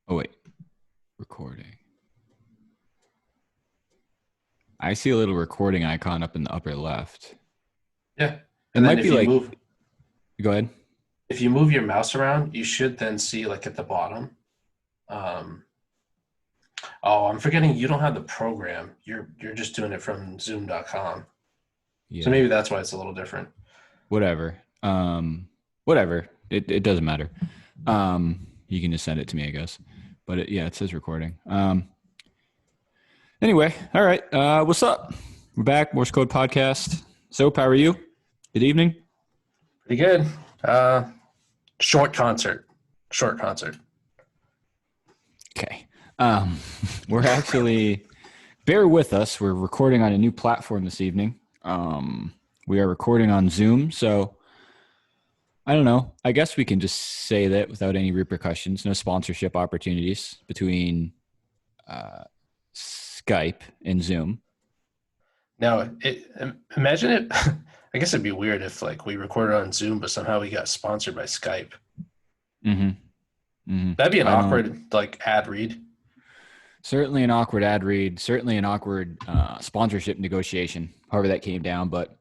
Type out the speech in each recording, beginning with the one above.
Oh, wait. Recording. I see a little recording icon up in the upper left. Yeah. It And then might be like, go ahead. if you move your mouse around, you should then see like at the bottom. Um, oh, I'm forgetting you don't have the program. You're just doing it from zoom.com. So Yeah, maybe that's why it's a little different. whatever. Whatever. It doesn't matter. You can just send it to me, I guess. But it says recording. Anyway, all right. What's up? We're back. Morse Code Podcast. Soap, how are you? Good evening. Pretty good. Short concert. Okay. We're actually, bear with us. We're recording on a new platform this evening. We are recording on Zoom. So I don't know. I guess we can just say that without any repercussions. No sponsorship opportunities between Skype and Zoom. Now, imagine it. I guess it'd be weird if like we recorded on Zoom, but somehow we got sponsored by Skype. Mm-hmm. Mm-hmm. That'd be an awkward like ad read. Certainly an awkward ad read. Certainly an awkward sponsorship negotiation. However that came down, but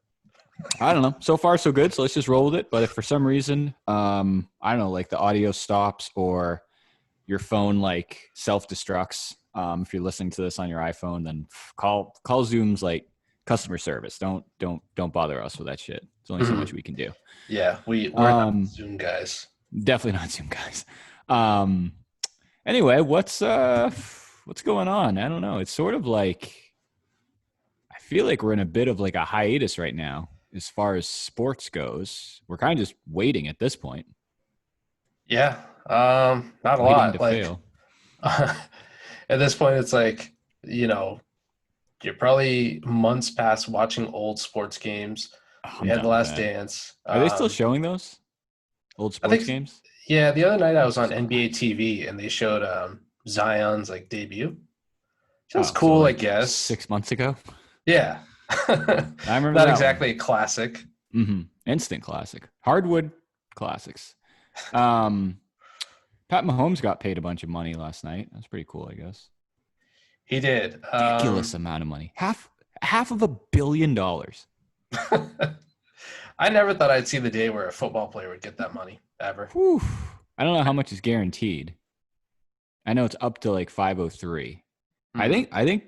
I don't know. So far, so good. So let's just roll with it. But if for some reason, I don't know, like the audio stops or your phone like self-destructs, if you're listening to this on your iPhone, then call Zoom's like customer service. Don't bother us with that shit. There's only so much we can do. Yeah, we're not Zoom guys. Definitely not Zoom guys. Anyway, what's going on? I don't know. It's sort of like I feel like we're in a bit of like a hiatus right now as far as sports goes. We're kind of just waiting at this point. Yeah, not a lot. To like fail. At this point, it's like you're probably months past watching old sports games. We had The Last Dance. Are they still showing those old sports games? Yeah, the other night I was on NBA TV and they showed Zion's like debut. Sounds cool, like I guess. 6 months ago. Yeah, I remember not exactly a classic. Mm-hmm. Instant classic, hardwood classics. Pat Mahomes got paid a bunch of money last night. That's pretty cool, I guess. He did. Ridiculous amount of money. Half of $1 billion. I never thought I'd see the day where a football player would get that money ever. Whew. I don't know how much is guaranteed. I know it's up to like 503. Mm-hmm. I think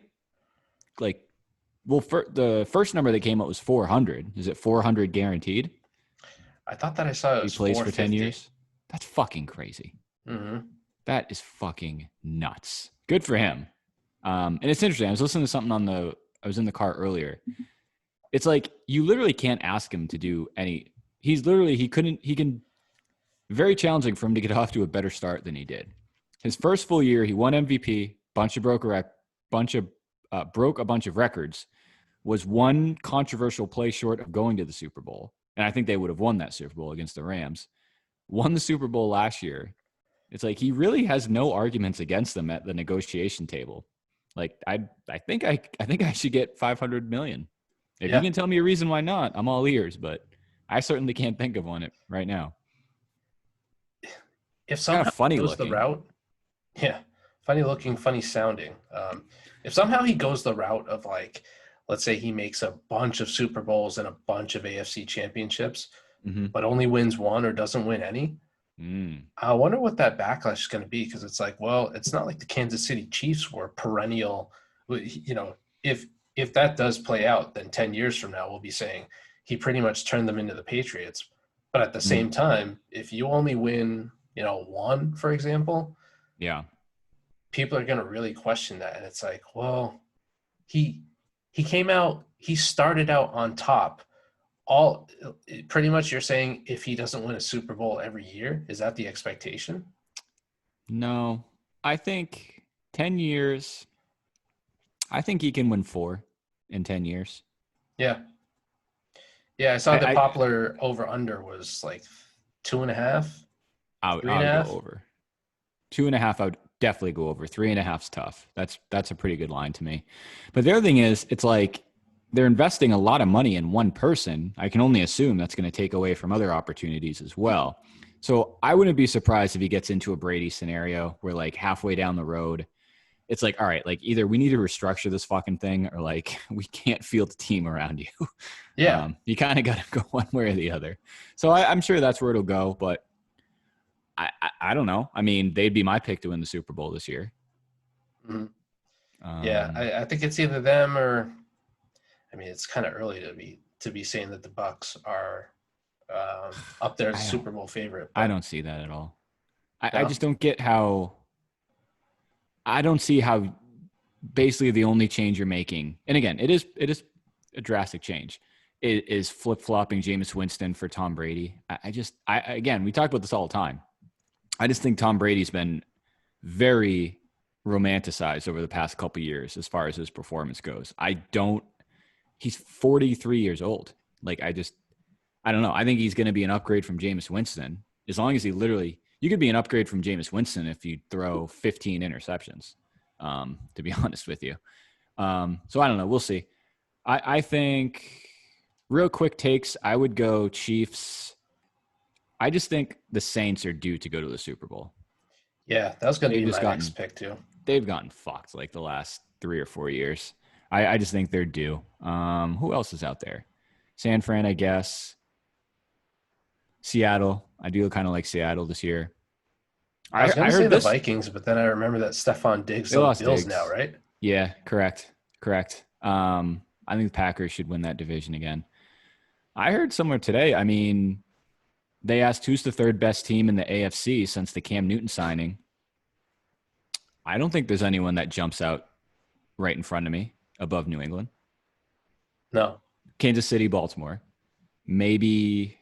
like, well, the first number that came up was 400. Is it 400 guaranteed? I thought that I saw it was 450. He plays for 10 years. That's fucking crazy. Mm-hmm. That is fucking nuts. Good for him. And it's interesting. I was listening to something I was in the car earlier. It's like, you literally can't ask him to do any, he can, very challenging for him to get off to a better start than he did. His first full year, he won MVP, broke a bunch of records, was one controversial play short of going to the Super Bowl. And I think they would have won that Super Bowl against the Rams. Won the Super Bowl last year. It's like he really has no arguments against them at the negotiation table. Like I think I should get $500 million. If you can tell me a reason why not, I'm all ears. But I certainly can't think of one right now. If somehow funny goes looking. The route, funny looking, funny sounding. If somehow he goes the route of like, let's say he makes a bunch of Super Bowls and a bunch of AFC championships, but only wins one or doesn't win any. I wonder what that backlash is going to be, because it's like, well, it's not like the Kansas City Chiefs were perennial. If that does play out, then 10 years from now, we'll be saying he pretty much turned them into the Patriots. But at the same time, if you only win, one, for example, people are going to really question that. And it's like, well, he started out on top. Pretty much you're saying if he doesn't win a Super Bowl every year, is that the expectation? No, I think 10 years, I think he can win 4 in 10 years. Yeah. Yeah, I saw the popular over-under was like 2.5. I would go over. 2.5, I would definitely go over. 3.5's tough. That's a pretty good line to me. But the other thing is, it's like they're investing a lot of money in one person. I can only assume that's going to take away from other opportunities as well. So I wouldn't be surprised if he gets into a Brady scenario where like halfway down the road, it's like, all right, like either we need to restructure this fucking thing or like we can't field the team around you. Yeah. You kind of got to go one way or the other. So I'm sure that's where it'll go, but I don't know. I mean, they'd be my pick to win the Super Bowl this year. Mm-hmm. Yeah, I think it's either them or, I mean, it's kind of early to be saying that the Bucks are up there as a Super Bowl favorite. I don't see that at all. I just don't get how. I don't see how. Basically, the only change you're making, and again, it is a drastic change, is flip flopping Jameis Winston for Tom Brady. Again, we talk about this all the time. I just think Tom Brady's been very romanticized over the past couple of years as far as his performance goes. He's 43 years old. Like, I don't know. I think he's going to be an upgrade from Jameis Winston. As long as you could be an upgrade from Jameis Winston if you throw 15 interceptions, to be honest with you. So I don't know. We'll see. I think real quick takes, I would go Chiefs. I just think the Saints are due to go to the Super Bowl. Yeah, that was going to be my next pick too. They've gotten fucked like the last 3 or 4 years. I just think they're due. Who else is out there? San Fran, I guess. Seattle. I do kind of like Seattle this year. I was going to say the Vikings, but then I remember that Stephon Diggs lost Bills now, right? Yeah, correct. I think the Packers should win that division again. I heard somewhere today, I mean, they asked who's the third best team in the AFC since the Cam Newton signing. I don't think there's anyone that jumps out right in front of me above New England. No. Kansas City, Baltimore. Maybe,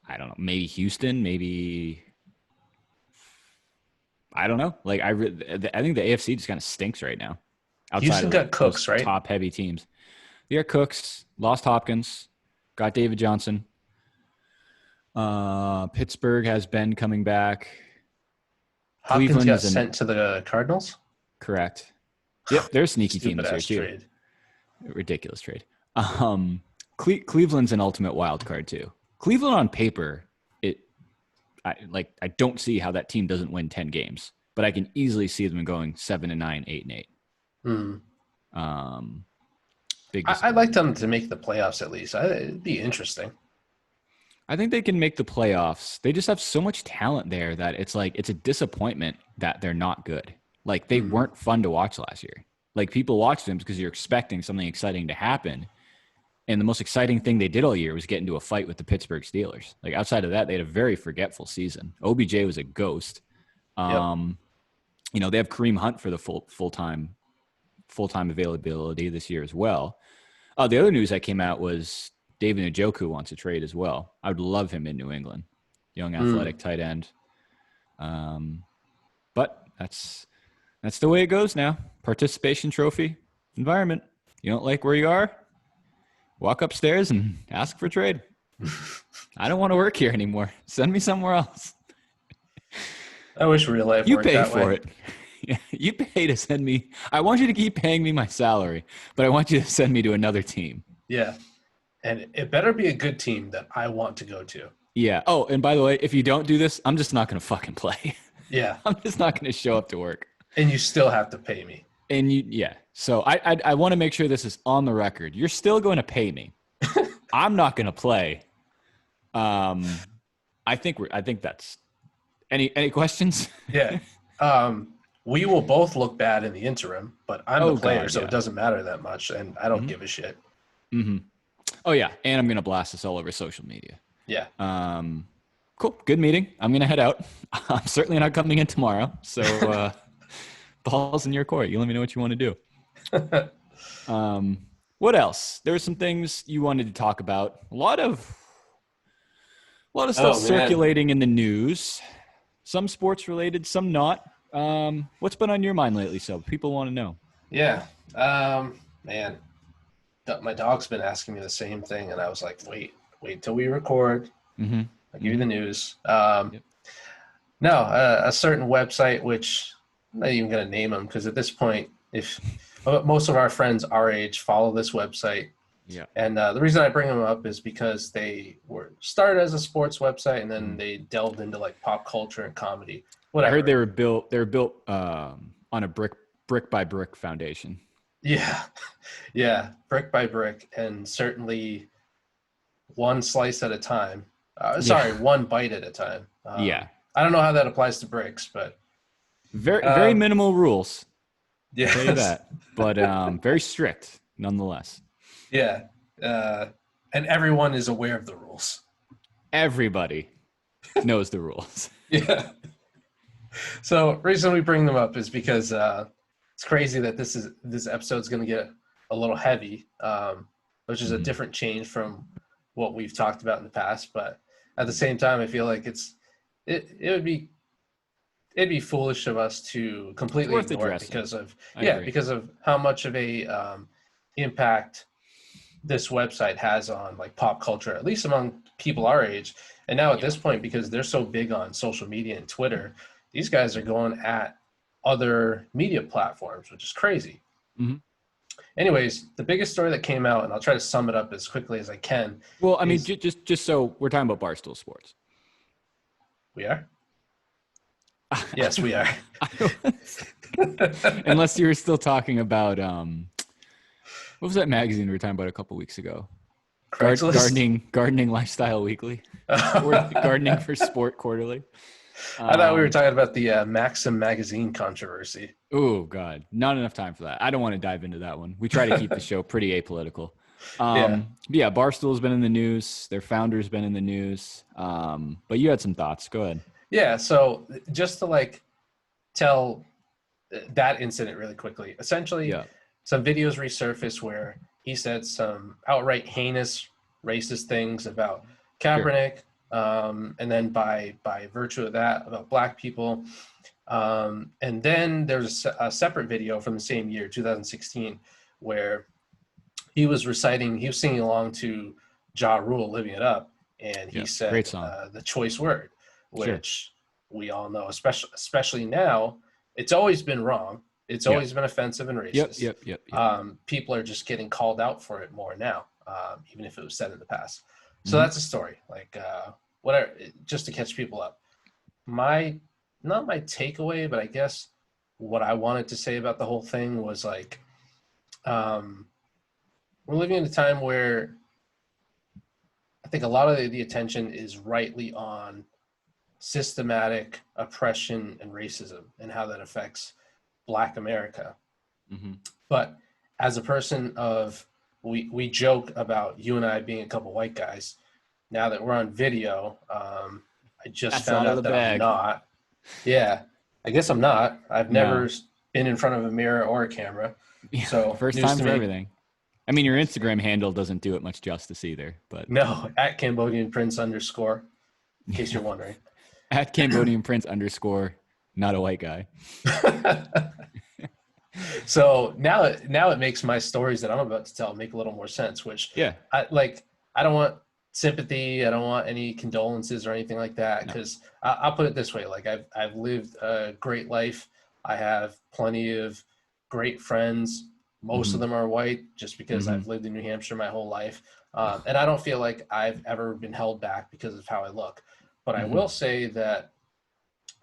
I don't know, maybe Houston, maybe, I don't know. Like, I think the AFC just kind of stinks right now. Houston got Cooks, right? Top-heavy teams. They got Cooks, lost Hopkins, got David Johnson. Pittsburgh has Ben coming back. Hopkins Cleveland got sent to the Cardinals? Correct. Yep, they're a sneaky team this year, too. Ridiculous trade. Cleveland's an ultimate wild card, too. Cleveland on paper, I don't see how that team doesn't win 10 games, but I can easily see them going 7-9, 8-8. I'd like them to make the playoffs at least. It'd be interesting. I think they can make the playoffs. They just have so much talent there that it's like it's a disappointment that they're not good. Like, they weren't fun to watch last year. Like, people watched them because you're expecting something exciting to happen. And the most exciting thing they did all year was get into a fight with the Pittsburgh Steelers. Like, outside of that, they had a very forgetful season. OBJ was a ghost. They have Kareem Hunt for the full-time availability this year as well. The other news that came out was David Njoku wants to trade as well. I would love him in New England. Young, athletic tight end. But that's the way it goes now. Participation trophy environment. You don't like where you are? Walk upstairs and ask for a trade. I don't want to work here anymore. Send me somewhere else. I wish real life you worked pay that for way. it. Yeah, you pay to send me. I want you to keep paying me my salary, but I want you to send me to another team. Yeah. And it better be a good team that I want to go to. Yeah. Oh, and by the way, if you don't do this, I'm just not going to fucking play. Yeah. I'm just not going to show up to work. And you still have to pay me. And yeah. So I want to make sure this is on the record. You're still going to pay me. I'm not going to play. I think that's any questions? Yeah. We will both look bad in the interim, but I'm the player, so it doesn't matter that much, and I don't give a shit. Oh yeah, and I'm gonna blast this all over social media. Yeah. Cool. Good meeting. I'm gonna head out. I'm certainly not coming in tomorrow, so ball's in your court. You let me know what you want to do. What else? There were some things you wanted to talk about. A lot of stuff circulating in the news. Some sports related, some not. What's been on your mind lately? So people want to know. Yeah. Man, my dog's been asking me the same thing, and I was like, wait till we record. I'll give you the news. No, a certain website, which I'm not even going to name them because at this point, if most of our friends our age follow this website, Yeah. And the reason I bring them up is because they were started as a sports website, and then they delved into like pop culture and comedy. Whatever. I heard they were built. They were built on a brick by brick foundation. Yeah, yeah, brick by brick, and certainly one slice at a time. One bite at a time. Yeah. I don't know how that applies to bricks, but very minimal rules. Yeah, I'll tell you that, but very strict nonetheless. Yeah, and everyone is aware of the rules. Everybody knows the rules. Yeah. So reason we bring them up is because it's crazy that this episode's going to get a little heavy, which is a different change from what we've talked about in the past. But at the same time, I feel like it'd be foolish of us to completely ignore it because of how much of a impact this website has on like pop culture, at least among people our age. And now at this point, because they're so big on social media and Twitter, these guys are going at other media platforms, which is crazy. Mm-hmm. Anyways, the biggest story that came out, and I'll try to sum it up as quickly as I can. Well, I mean, just so we're talking about Barstool Sports. We are? Yes, we are. Unless you were still talking about what was that magazine we were talking about a couple weeks ago? Gardening Lifestyle Weekly, Gardening for Sport Quarterly. I thought we were talking about the Maxim magazine controversy. Oh God, not enough time for that. I don't want to dive into that one. We try to keep the show pretty apolitical. Yeah, Barstool's been in the news. Their founder's been in the news. But you had some thoughts. Go ahead. Yeah, so just to like tell that incident really quickly. Essentially, some videos resurfaced where he said some outright heinous racist things about Kaepernick, and then by virtue of that, about black people. And then there's a separate video from the same year, 2016, where he was singing along to Ja Rule, Living It Up, and he said the choice word, which we all know, especially now, it's always been wrong. It's always been offensive and racist. Yep. People are just getting called out for it more now, even if it was said in the past. So that's a story. Like whatever, just to catch people up. Not my takeaway, but I guess what I wanted to say about the whole thing was like, we're living in a time where I think a lot of the attention is rightly on systematic oppression and racism and how that affects Black America. But as a person of, we joke about you and I being a couple white guys. Now that we're on video, I just found out that I'm not. Yeah, I guess I'm not. I've never been in front of a mirror or a camera. So first time for everything. I mean, your Instagram handle doesn't do it much justice either, but no, at Cambodian Prince _ in case you're wondering. At Cambodian Prince _ not a white guy. So now it makes my stories that I'm about to tell make a little more sense, which I don't want sympathy. I don't want any condolences or anything like that. Cause I'll put it this way. Like I've lived a great life. I have plenty of great friends. Most of them are white just because I've lived in New Hampshire my whole life. And I don't feel like I've ever been held back because of how I look. But I will say that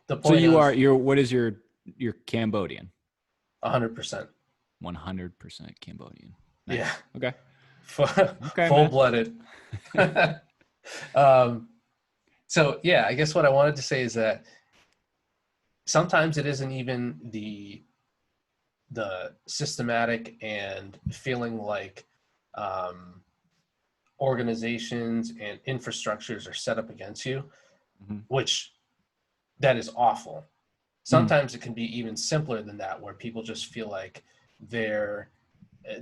the point what is your Cambodian? 100%. 100% Cambodian. Nice. Yeah. Okay. Full-blooded. So yeah, I guess what I wanted to say is that sometimes it isn't even the systematic and feeling like organizations and infrastructures are set up against you, which that is awful. Sometimes it can be even simpler than that, where people just feel like they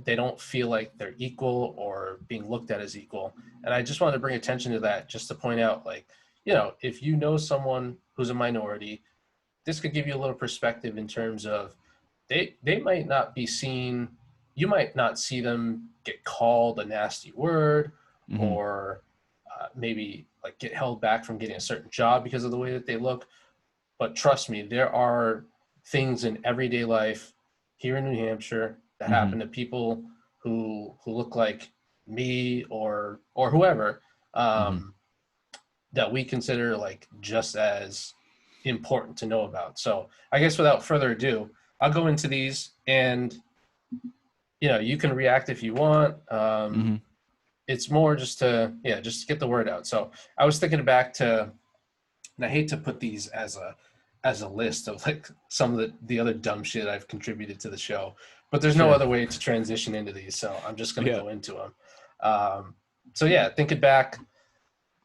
don't feel like they're equal or being looked at as equal. And I just wanted to bring attention to that, just to point out, like, you know, if you know someone who's a minority, this could give you a little perspective in terms of they might not be seen, you might not see them get called a nasty word or maybe like get held back from getting a certain job because of the way that they look. But trust me, there are things in everyday life here in New Hampshire that happen to people who look like me or whoever that we consider like just as important to know about. So I guess without further ado, I'll go into these, and you can react if you want. It's more just to get the word out. So I was thinking back to, and I hate to put these as a list of like some of the other dumb shit I've contributed to the show, but there's no other way to transition into these, so I'm just going to go into them. So yeah, thinking back,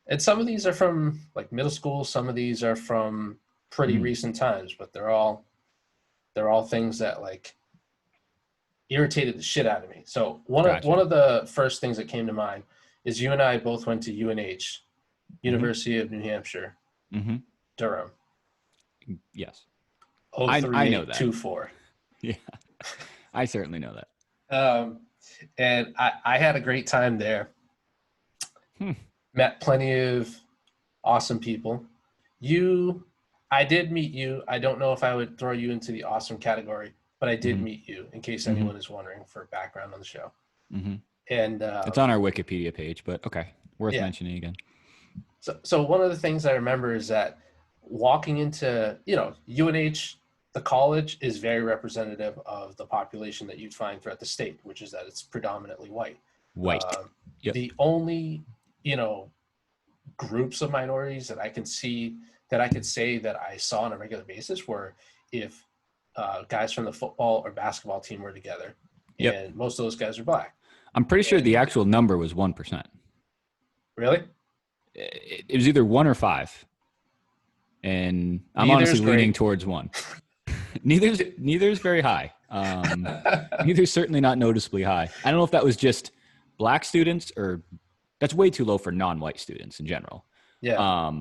and some of these are from like middle school, some of these are from pretty recent times, but they're all things that like irritated the shit out of me. So one of the first things that came to mind is you and I both went to UNH, University of New Hampshire, Durham. Yes. 03824. Yeah, I certainly know that. And I had a great time there. Met plenty of awesome people. I did meet you. I don't know if I would throw you into the awesome category, but I did meet you, in case anyone is wondering, for background on the show. And it's on our Wikipedia page, but okay, worth mentioning again. So one of the things I remember is that walking into, UNH, the college is very representative of the population that you'd find throughout the state, which is that it's predominantly white. The only, groups of minorities that I could say that I saw on a regular basis were if guys from the football or basketball team were together, and most of those guys are black. I'm pretty sure the actual number was 1%. Really? It was either 1 or 5. And I'm honestly leaning towards 1. Neither's very high. Neither's certainly not noticeably high. I don't know if that was just black students, or that's way too low for non-white students in general. Yeah.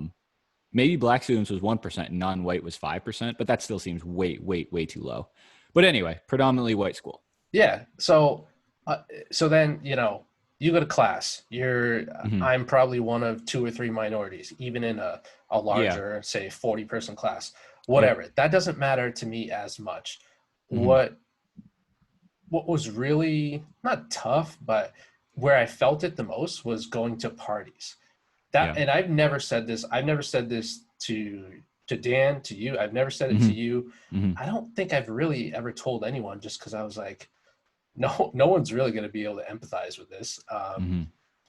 Maybe black students was 1% and non-white was 5%, but that still seems way, way, way too low. But anyway, predominantly white school. Yeah. So then, you go to class. I'm probably one of 2 or 3 minorities, even in a larger, say, 40-person class. Whatever. That doesn't matter to me as much. What was really not tough, but where I felt it the most was going to parties. And I've never said this. I've never said this to Dan, to you. I've never said it to you. I don't think I've really ever told anyone, just because I was like, no one's really going to be able to empathize with this.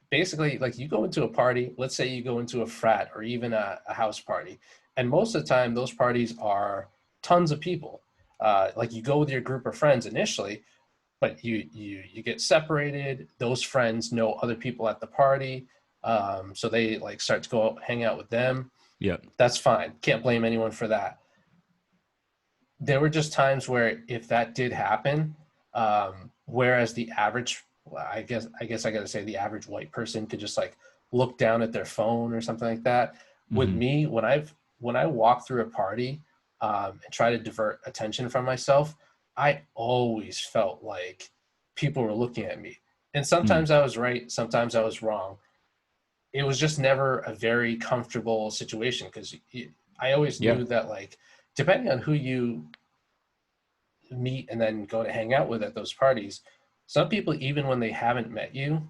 Basically, like, you go into a party, let's say you go into a frat or even a house party, and most of the time those parties are tons of people. Like, you go with your group of friends initially, but you get separated. Those friends know other people at the party, so they like start to go hang out with them. Yeah, that's fine. Can't blame anyone for that. There were just times where if that did happen, whereas the average, I guess I got to say, the average white person could just like look down at their phone or something like that. With me, when I walk through a party and try to divert attention from myself, I always felt like people were looking at me. And sometimes I was right, sometimes I was wrong. It was just never a very comfortable situation, because I always knew that, like, depending on who you meet and then go to hang out with at those parties, some people, even when they haven't met you,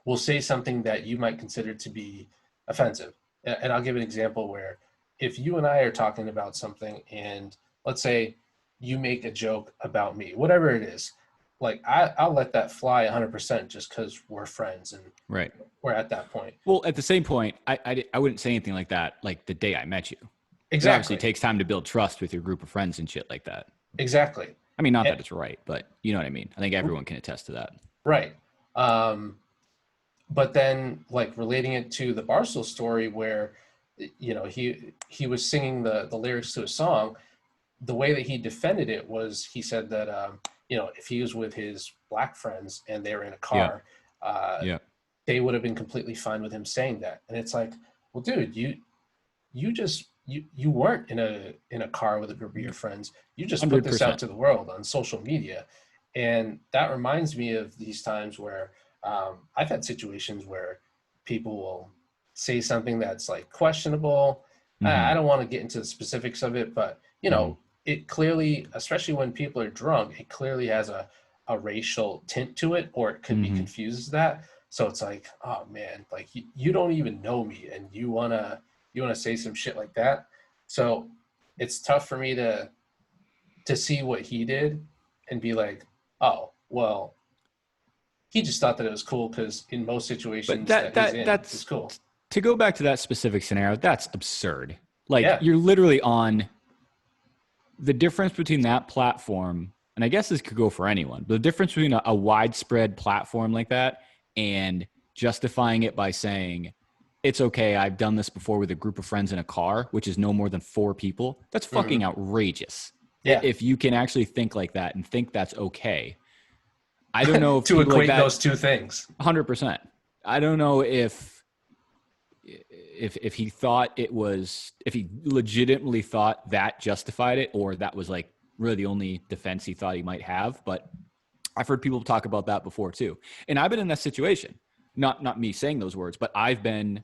will say something that you might consider to be offensive. And I'll give an example where if you and I are talking about something, and let's say you make a joke about me, whatever it is, like I'll let that fly 100% just because we're friends and we're at that point. Well, at the same point, I wouldn't say anything like that like the day I met you. Exactly. It obviously takes time to build trust with your group of friends and shit like that. Exactly. I mean, not that it's right, but you know what I mean? I think everyone can attest to that. Right. But then, like, relating it to the Barstool story where, he was singing the lyrics to a song, the way that he defended it was he said that, if he was with his black friends and they were in a car, they would have been completely fine with him saying that. And it's like, well, dude, you weren't in a car with a group of your friends. You just 100%. Put this out to the world on social media. And that reminds me of these times where I've had situations where people will say something that's like questionable. I don't want to get into the specifics of it, but it clearly, especially when people are drunk, it clearly has a a racial tint to it, or it could be confused as that. So it's like, oh man, like you don't even know me and you wanna say some shit like that. So it's tough for me to see what he did and be like, oh, well, he just thought that it was cool because in most situations But that he's in, that's it's cool. To go back to that specific scenario. That's absurd. Like Yeah. you're literally on the difference between that platform, and I guess this could go for anyone, but the difference between a widespread platform like that and justifying it by saying, it's okay, I've done this before with a group of friends in a car, which is no more than 4 people. That's fucking outrageous. Yeah. If you can actually think like that and think that's okay. I don't know if to equate like that, those two things. 100%. I don't know if he thought it was, if he legitimately thought that justified it, or that was like really the only defense he thought he might have. But I've heard people talk about that before too. And I've been in that situation, not me saying those words, but I've been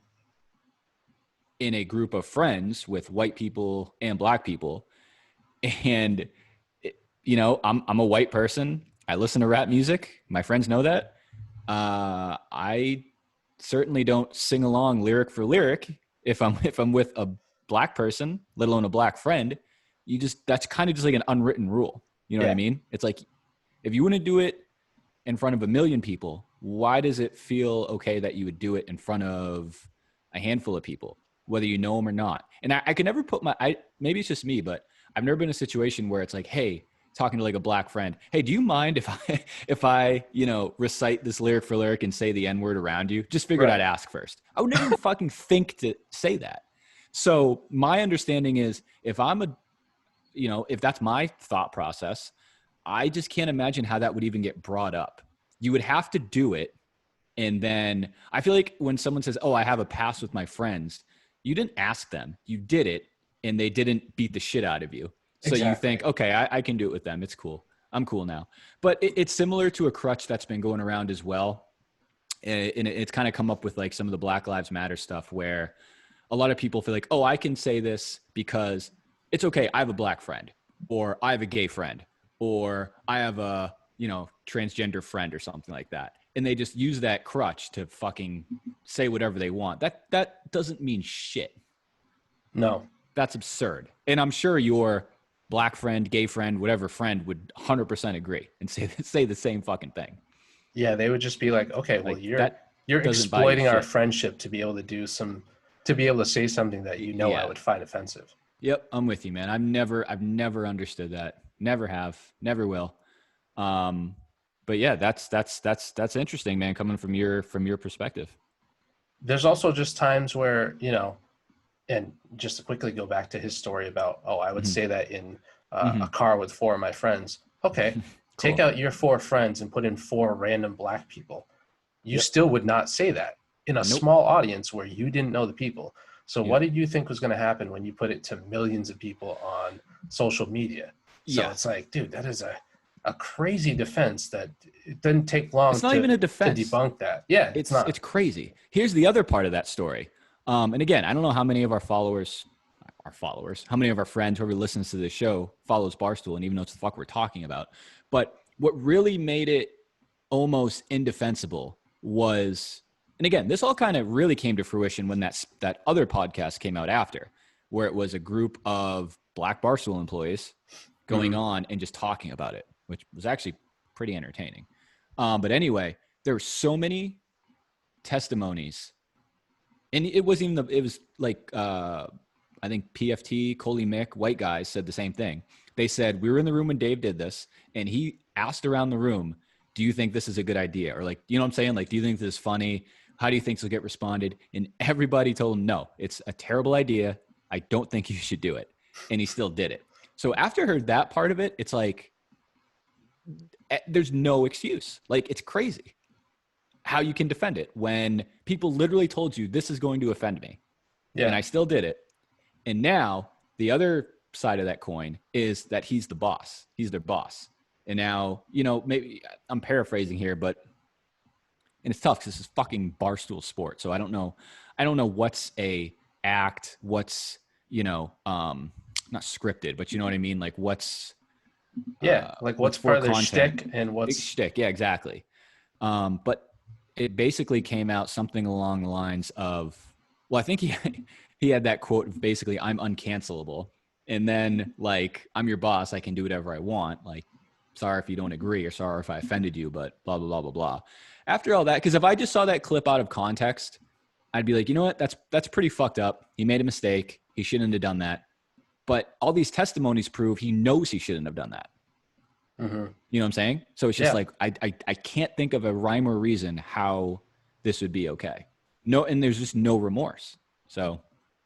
in a group of friends with white people and black people. And, I'm a white person. I listen to rap music. My friends know that. I certainly don't sing along lyric for lyric if I'm with a black person, let alone a black friend. That's kind of just like an unwritten rule. You know what I mean? It's like, if you wouldn't do it in front of 1 million people, why does it feel okay that you would do it in front of a handful of people, whether you know them or not? And I can never put maybe it's just me, but I've never been in a situation where it's like, hey, talking to like a black friend, hey, do you mind if I recite this lyric for lyric and say the N-word around you? Just figured I'd ask first. I would never even fucking think to say that. So my understanding is, if that's my thought process, I just can't imagine how that would even get brought up. You would have to do it. And then I feel like when someone says, oh, I have a pass with my friends, you didn't ask them, you did it, and they didn't beat the shit out of you. So you think, okay, I can do it with them. It's cool. I'm cool now. But it's similar to a crutch that's been going around as well. And it's kind of come up with like some of the Black Lives Matter stuff, where a lot of people feel like, oh, I can say this because it's okay. I have a black friend, or I have a gay friend, or I have a, transgender friend or something like that. And they just use that crutch to fucking say whatever they want. That doesn't mean shit. No. That's absurd. And I'm sure your black friend, gay friend, whatever friend would 100% agree and say the same fucking thing. Yeah, they would just be like, okay, well, you're exploiting our friendship to be able to say something that I would find offensive. Yep, I'm with you, man. I've never understood that. Never have, never will. But yeah, that's interesting, man, coming from your perspective. There's also just times where, and just to quickly go back to his story about, I would say that in a car with 4 of my friends. Okay, cool. Take out your 4 friends and put in 4 random black people. You still would not say that in a small audience where you didn't know the people. So what did you think was going to happen when you put it to millions of people on social media? So it's like, dude, that is a crazy defense that it doesn't take long it's not even a defense to debunk that. Yeah, it's crazy. Here's the other part of that story. And again, I don't know how many of our followers, how many of our friends, whoever listens to this show follows Barstool and even knows what the fuck we're talking about. But what really made it almost indefensible was, and again, this all kind of really came to fruition when that other podcast came out after, where it was a group of black Barstool employees going on and just talking about it, which was actually pretty entertaining. But anyway, there were so many testimonies. And it wasn't even it was like, I think PFT, Coley Mick, white guys said the same thing. They said, we were in the room when Dave did this, and he asked around the room, do you think this is a good idea? Or like, you know what I'm saying? Like, do you think this is funny? How do you think this will get responded? And everybody told him, no, it's a terrible idea. I don't think you should do it. And he still did it. So after I heard that part of it, it's like, there's no excuse. Like, it's crazy how you can defend it when people literally told you this is going to offend me. Yeah. And I still did it. And now the other side of that coin is that he's the boss. He's their boss. And now, maybe I'm paraphrasing here, but, and it's tough because this is fucking Barstool Sports. So I don't know what's a act, what's, not scripted, but you know what I mean? Like what's Yeah, like what's part of their shtick and what's big shtick. Yeah, exactly. But it basically came out something along the lines of, well, I think he had that quote of basically, I'm uncancelable. And then like, I'm your boss. I can do whatever I want. Like, sorry if you don't agree, or sorry if I offended you, but blah, blah, blah, blah, blah. After all that, because if I just saw that clip out of context, I'd be like, you know what? That's pretty fucked up. He made a mistake. He shouldn't have done that. But all these testimonies prove he knows he shouldn't have done that. Mm-hmm. You know what I'm saying? So it's just like, I can't think of a rhyme or reason how this would be okay. No, and there's just no remorse. So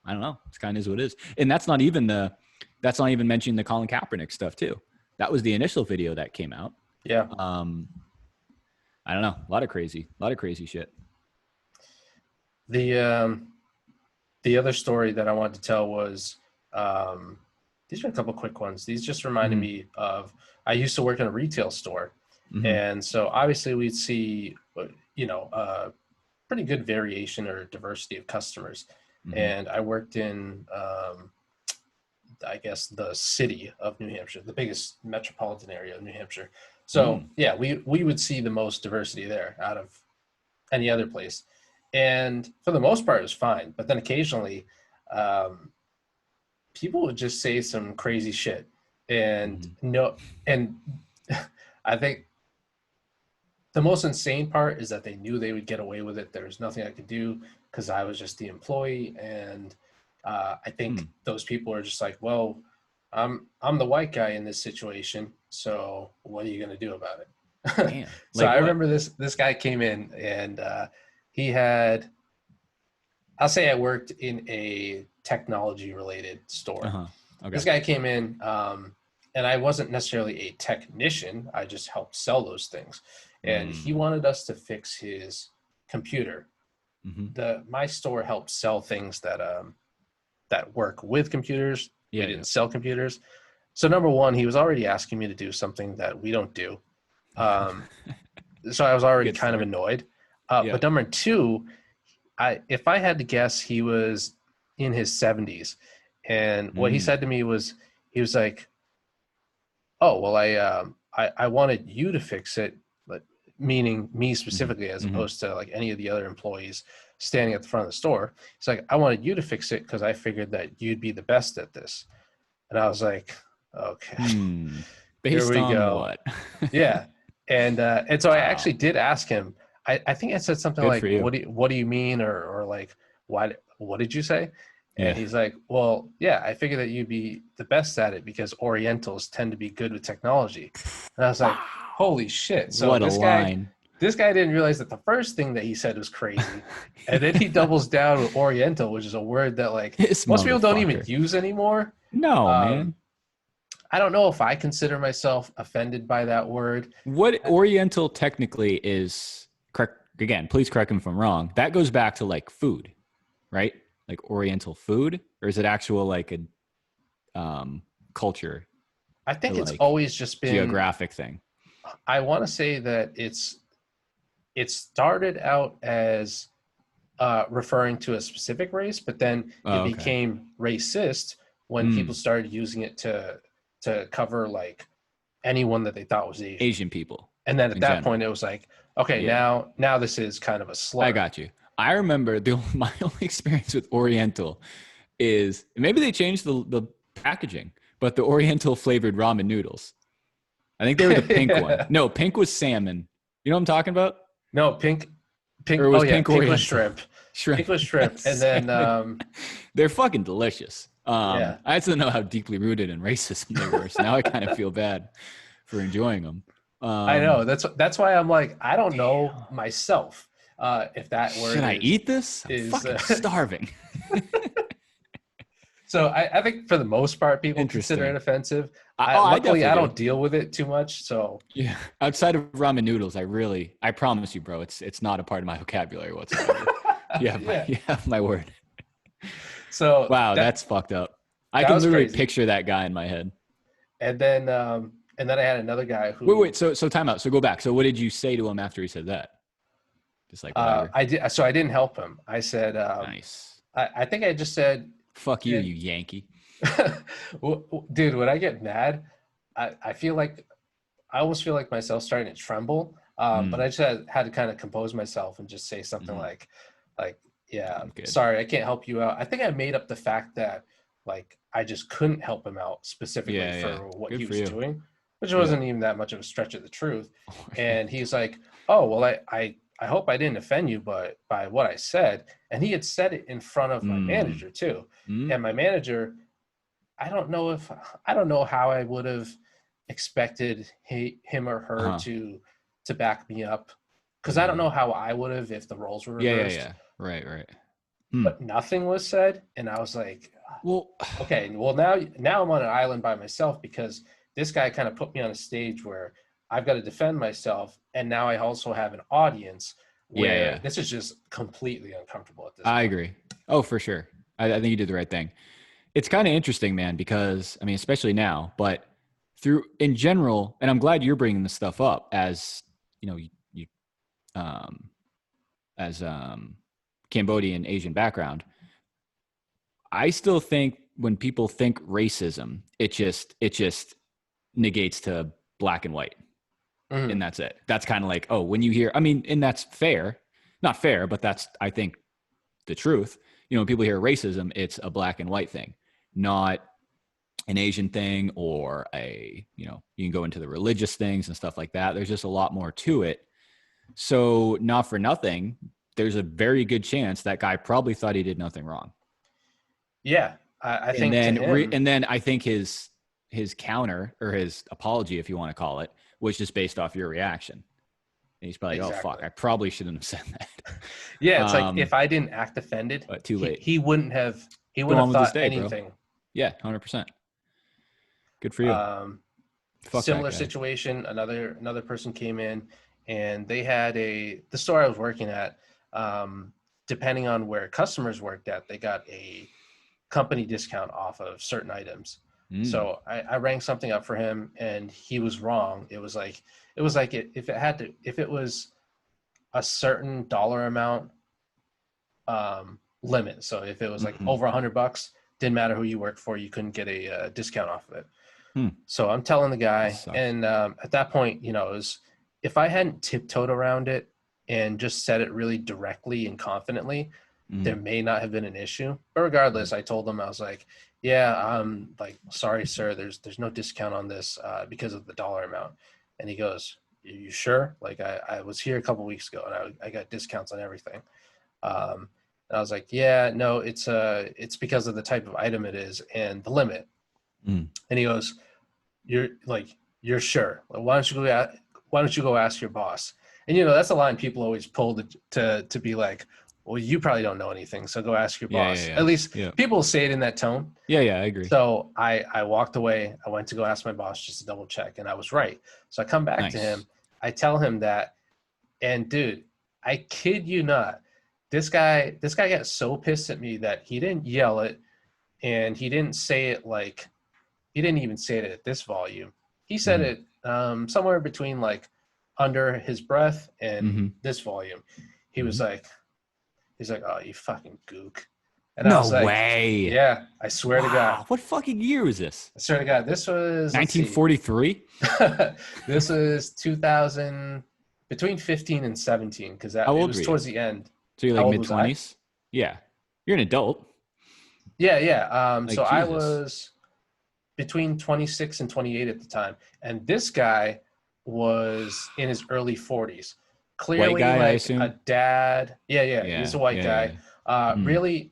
I don't know. It's kind of is what it is. And that's not even mentioning the Colin Kaepernick stuff too. That was the initial video that came out. Yeah. I don't know. A lot of crazy shit. The other story that I wanted to tell was, these are a couple quick ones. These just reminded me of, I used to work in a retail store. And so obviously we'd see, pretty good variation or diversity of customers. And I worked in, I guess, the city of New Hampshire, the biggest metropolitan area of New Hampshire. So yeah, we would see the most diversity there out of any other place. And for the most part, it was fine. But then occasionally, people would just say some crazy shit. And I think the most insane part is that they knew they would get away with it. There was nothing I could do because I was just the employee. And I think those people are just like, well, I'm the white guy in this situation. So what are you going to do about it? Damn. So I remember this guy came in and he had, I'll say I worked in a technology related store. Okay. This guy came in and I wasn't necessarily a technician. I just helped sell those things. And he wanted us to fix his computer. My store helped sell things that work with computers. We didn't sell computers. So number one, he was already asking me to do something that we don't do. So I was already kind of annoyed. But number two, if I had to guess, he was in his 70s. And what he said to me was, he was like, oh, well, I wanted you to fix it, but meaning me specifically, as opposed to like any of the other employees standing at the front of the store. He's like, I wanted you to fix it because I figured that you'd be the best at this. And I was like, okay, based here we on go. What? Yeah. And so I actually did ask him, I think I said something like, what do you mean? Or like, what did you say? And he's like, well, yeah, I figured that you'd be the best at it because Orientals tend to be good with technology. And I was like, holy shit. So what a line. This guy didn't realize that the first thing that he said was crazy. And then he doubles down with Oriental, which is a word that like most people don't even use anymore. No, man. I don't know if I consider myself offended by that word. What Oriental technically is, correct, again, please correct me if I'm wrong. That goes back to like food, right? Like Oriental food, or is it actual like a culture? I think it's always just been geographic thing. I want to say that it started out as referring to a specific race, but then it became racist when people started using it to cover like anyone that they thought was Asian people. And then at that point it was like, okay, now this is kind of a slur. I got you. I remember my only experience with Oriental is, maybe they changed the packaging, but the Oriental flavored ramen noodles. I think they were the pink one. No, pink was salmon. You know what I'm talking about? No, pink. Or was pink was shrimp. Pink was shrimp. And then they're fucking delicious. I just don't know how deeply rooted in racism they were. So now I kind of feel bad for enjoying them. I know. That's why I'm like, I don't know myself. If that word should I eat this? I'm fucking starving. So I think for the most part, people consider it offensive. Luckily, I don't deal with it too much. So yeah, outside of ramen noodles, I promise you, bro, it's not a part of my vocabulary whatsoever. You have my word. So wow, that's fucked up. I can literally picture that guy in my head. And then I had another guy who. Wait. So time out. So go back. So what did you say to him after he said that? Just like whatever. I did. So I didn't help him. I said, nice. I think I just said, fuck you, you Yankee. Dude, when I get mad, I feel like I almost feel like myself starting to tremble. But I just had to kind of compose myself and just say something like, yeah, sorry, I can't help you out. I think I made up the fact that like I just couldn't help him out specifically for what he was doing, which wasn't even that much of a stretch of the truth. And he's like, oh, well, I hope I didn't offend you, but by what I said. And he had said it in front of my manager too. And my manager, I don't know how I would have expected him or her to back me up, because I don't know how I would have if the roles were reversed. Right. But nothing was said, and I was like, well, okay, well now I'm on an island by myself, because this guy kind of put me on a stage where I've got to defend myself, and now I also have an audience where this is just completely uncomfortable at this point. I agree. Oh, for sure. I think you did the right thing. It's kind of interesting, man, because I mean, especially now, but in general, and I'm glad you're bringing this stuff up as, you know, as Cambodian Asian background. I still think when people think racism, it just negates to black and white. And that's it. That's kind of like, oh, when you hear, I mean, and that's fair, not fair, but that's, I think, the truth. You know, when people hear racism, it's a black and white thing, not an Asian thing, or you can go into the religious things and stuff like that. There's just a lot more to it. So not for nothing, there's a very good chance that guy probably thought he did nothing wrong. Yeah. I think and then I think his counter, or his apology, if you want to call it, was just based off your reaction. And he's probably like, oh, fuck, I probably shouldn't have said that. Yeah, it's like, if I didn't act offended, but too late. He wouldn't have thought anything. Bro. Yeah, 100%. Good for you. Similar situation. Another person came in, and they had the store I was working at, depending on where customers worked at, they got a company discount off of certain items. So I rang something up for him, and he was wrong. It was like if it was a certain dollar amount limit. So if it was like over $100, didn't matter who you worked for, you couldn't get a discount off of it. So I'm telling the guy, and at that point, it was, if I hadn't tiptoed around it and just said it really directly and confidently, there may not have been an issue. But regardless, I told him, I was like, yeah, like, sorry, sir, there's no discount on this because of the dollar amount. And he goes, are you sure? Like, I was here a couple weeks ago, and I got discounts on everything. And I was like, yeah, no, it's because of the type of item it is and the limit. And he goes, you're sure? Why don't you go ask your boss? And that's a line people always pull to be like, well, you probably don't know anything, so go ask your boss. At least people say it in that tone. Yeah, I agree. So I walked away. I went to go ask my boss just to double check, and I was right. So I come back to him. I tell him that, and dude, I kid you not, this guy got so pissed at me that he didn't yell it, and he didn't say it like, he didn't even say it at this volume. He said it somewhere between like under his breath and this volume. He was like, he's like, oh, you fucking gook. And I was like, way. Yeah, I swear to God. What fucking year was this? I swear to God, this was 1943. This was 2000, between 15 and 17, because it was towards the end. So you're like mid-20s? Yeah. You're an adult. Yeah. So Jesus. I was between 26 and 28 at the time. And this guy was in his early 40s. Clearly, white guy, like I assume? A dad. Yeah. He's a white guy. Really,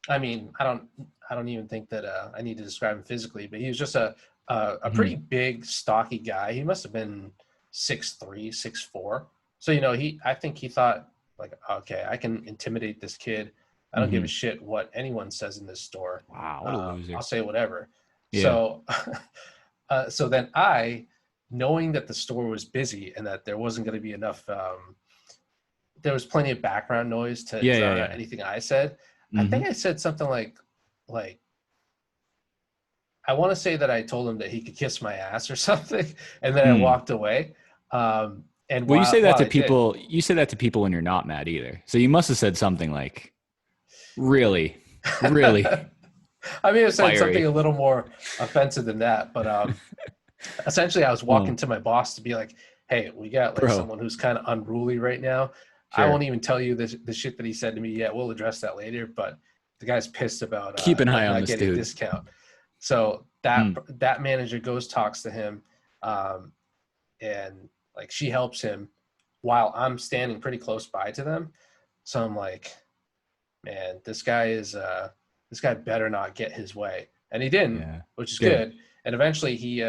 I mean, I don't even think that I need to describe him physically, but he was just a pretty big, stocky guy. He must have been 6'3", 6'4". So I think he thought like, okay, I can intimidate this kid. I don't give a shit what anyone says in this store. Wow, what a loser! I'll say whatever. Yeah. So, so then knowing that the store was busy and that there wasn't going to be enough, there was plenty of background noise to drown out anything I said. I think I said something like, I want to say that I told him that he could kiss my ass or something, and then I walked away. And you say that to people. You say that to people when you're not mad either. So you must have said something like, "Really." I mean, I said something a little more offensive than that, but Essentially, I was walking to my boss to be like, hey, we got like someone who's kind of unruly right now. Sure. I won't even tell you the shit that he said to me yet. We'll address that later. But the guy's pissed about keep an eye on not this getting dude. A discount. So that manager goes, talks to him, and like she helps him while I'm standing pretty close by to them. So I'm like, man, this guy better not get his way. And he didn't, which is good. And eventually he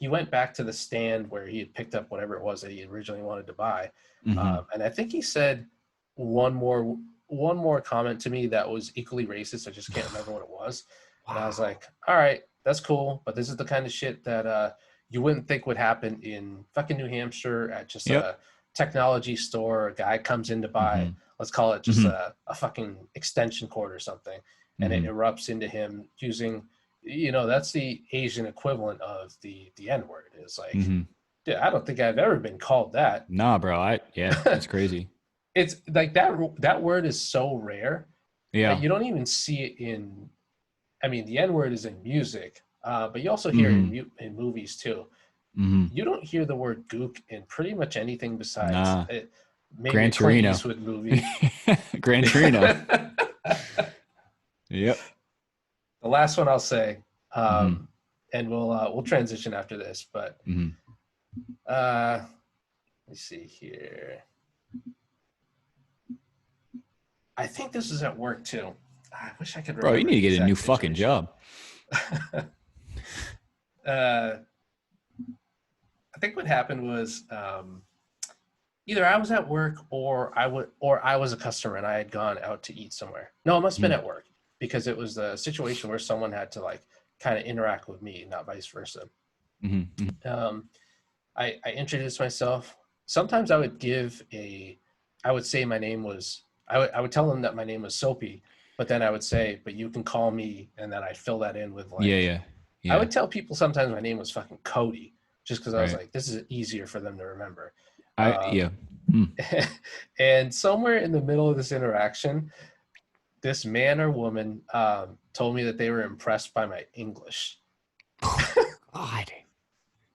went back to the stand where he had picked up whatever it was that he originally wanted to buy. And I think he said one more comment to me that was equally racist. I just can't remember what it was. Wow. And I was like, all right, that's cool. But this is the kind of shit that you wouldn't think would happen in fucking New Hampshire at just a technology store. A guy comes in to buy, let's call it just a fucking extension cord or something. And it erupts into him using, that's the Asian equivalent of the N-word. It's like, dude, I don't think I've ever been called that. Nah, bro. It's crazy. It's like that word is so rare. Yeah. That you don't even see it in, I mean, the N-word is in music, but you also hear it in movies too. You don't hear the word gook in pretty much anything besides maybe Gran a Clint Torino. Eastwood movie. Gran Torino. Yep. The last one I'll say, and we'll transition after this, but let me see here. I think this is at work too. I wish I could remember. Bro, you need to get a new fucking job. I think what happened was either I was at work or I was a customer and I had gone out to eat somewhere. No, it must have been at work because it was a situation where someone had to like kind of interact with me, not vice versa. I introduced myself. Sometimes I would say my name was, I would tell them that my name was Sopee, but then I would say, but you can call me, and then I'd fill that in with like, yeah. I would tell people sometimes my name was fucking Cody, just because I was like, this is easier for them to remember. And somewhere in the middle of this interaction, this man or woman told me that they were impressed by my English. God,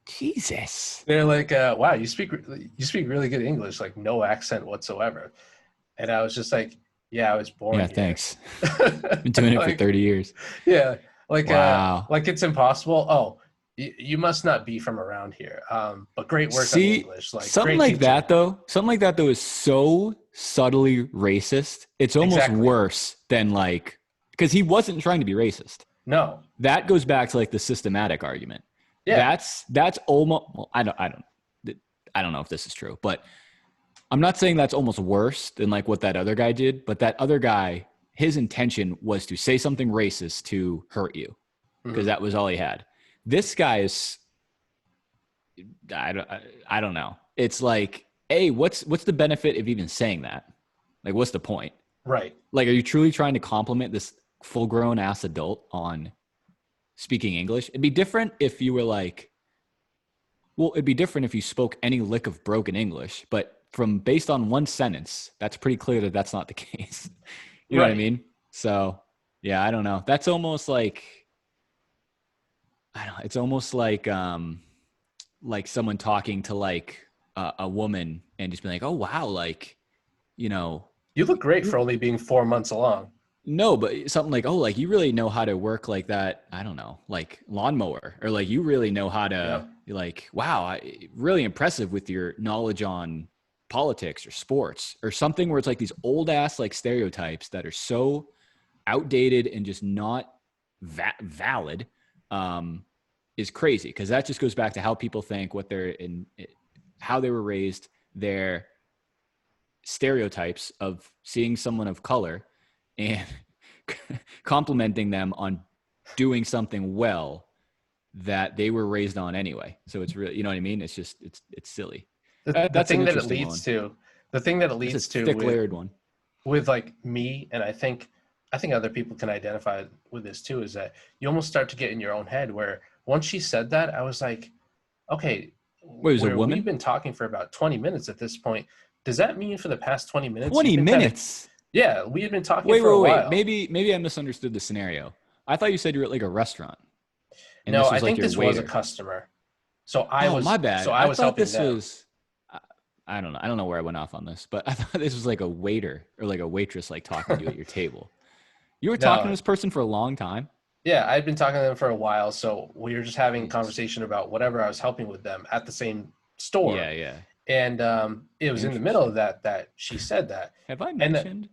Jesus! They're like, "Wow, you speak really good English, like no accent whatsoever." And I was just like, "Yeah, I was born here." Thanks. Been doing it for 30 years. Yeah, like wow. Like it's impossible. Oh, you must not be from around here. But great work on English. Like something like that though. Something like that though is so subtly racist. It's almost worse than like, because he wasn't trying to be racist. No, that goes back to like the systematic argument. Yeah, that's almost. Well, I don't know if this is true, but I'm not saying that's almost worse than like what that other guy did. But that other guy, his intention was to say something racist to hurt you, because that was all he had. This guy is, I don't know. It's like, hey, what's the benefit of even saying that? Like, what's the point? Right. Like, are you truly trying to compliment this full-grown ass adult on speaking English? It'd be different if you were like, well, it'd be different if you spoke any lick of broken English, but based on one sentence, that's pretty clear that that's not the case. You know what I mean? So, yeah, I don't know. That's almost like, it's almost like someone talking to like a woman and just being like, oh, wow, like, you look great for only being 4 months along. No, but something like, oh, like you really know how to work like that. I don't know, like lawnmower, or like you really know how to like, wow, really impressive with your knowledge on politics or sports or something, where it's like these old ass like stereotypes that are so outdated and just not valid. Is crazy, because that just goes back to how people think, what they're in, how they were raised, their stereotypes of seeing someone of color and complimenting them on doing something well that they were raised on anyway. So it's really, you know what I mean? It's just, it's silly. The thing that it leads to thick layered one with like me, and I think other people can identify with this too, is that you almost start to get in your own head where once she said that, I was like, okay, wait, a woman? We've been talking for about 20 minutes at this point. Does that mean for the past 20 minutes? 20 minutes? Yeah, we had been talking for a while. Maybe I misunderstood the scenario. I thought you said you were at like a restaurant. No, I think this was a customer. So I was my bad. so I was thought helping this them. was. I don't know. I don't know where I went off on this, but I thought this was like a waiter or like a waitress like talking to you at your table. You were talking to No, this person for a long time. yeah, I'd been talking to them for a while, so we were just having a Jesus. conversation about whatever I was helping with them at the same store. Yeah, yeah. And it was in the middle of Interesting. that she said that. Have I And then mentioned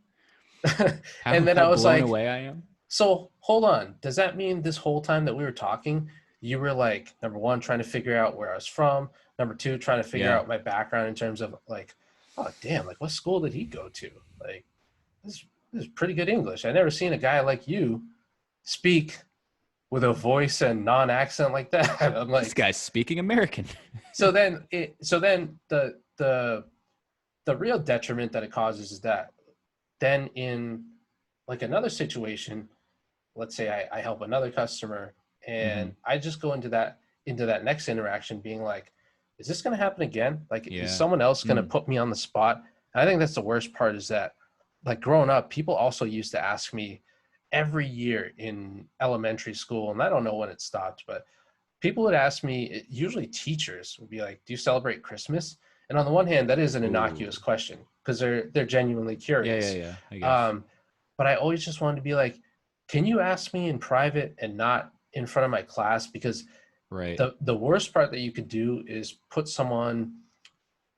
and then how I was blown like, away I am? so hold on, does that mean this whole time that we were talking, you were like, number one, trying to figure out where I was from, number two, trying to figure Yeah. out my background in terms of like, oh damn, like what school did he go to? Like this is pretty good English. I never seen a guy like you speak with a voice and non-accent like that. I'm like, This guy's speaking American. so then the real detriment that it causes is that then in like another situation, let's say I help another customer and I just go into that next interaction being like, is this going to happen again? Like, Yeah. is someone else going to put me on the spot? And I think that's the worst part, is that like growing up, people also used to ask me every year in elementary school, and I don't know when it stopped, but people would ask me, usually teachers would be like, do you celebrate Christmas? And on the one hand, that is an innocuous question because they're genuinely curious. Yeah. I guess. But I always just wanted to be like, can you ask me in private and not in front of my class? Because Right. the worst part that you could do is put someone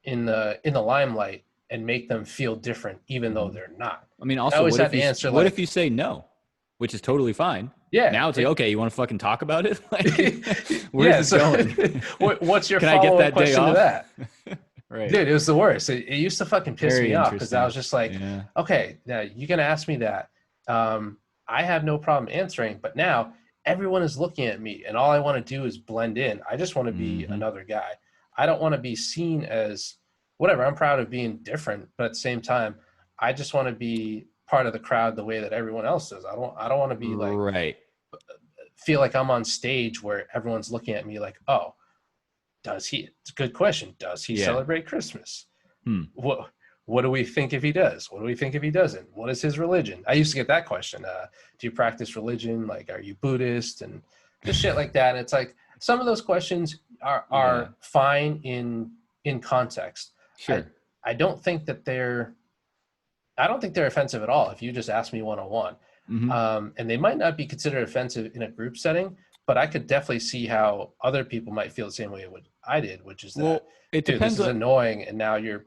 in the limelight and make them feel different, even though they're not. I mean, I also, always what had if to you answer what like, if you say no, which is totally fine. yeah. Now it's like, okay, you want to fucking talk about it? Like, where's Yeah, this going? What's your Can I get follow-up that day question to off? that? Right. Dude, it was the worst. It used to fucking piss Very me off because I was interesting. just like, Yeah. okay, now you're gonna ask me that. I have no problem answering, but now everyone is looking at me, and all I want to do is blend in. I just want to be another guy. I don't want to be seen as whatever. I'm proud of being different, but at the same time, I just want to be part of the crowd the way that everyone else does. I don't want to be like Right. feel like I'm on stage where everyone's looking at me like, oh, does he? It's a good question. Does he celebrate Christmas? What do we think if he does? What do we think if he doesn't? What is his religion? I used to get that question. Do you practice religion? Like, are you Buddhist? And just shit like that. And it's like some of those questions are fine in context. Sure. I don't think they're offensive at all if you just ask me one-on-one. And they might not be considered offensive in a group setting, but I could definitely see how other people might feel the same way what I did, which is that, it dude, depends this is annoying, and now you're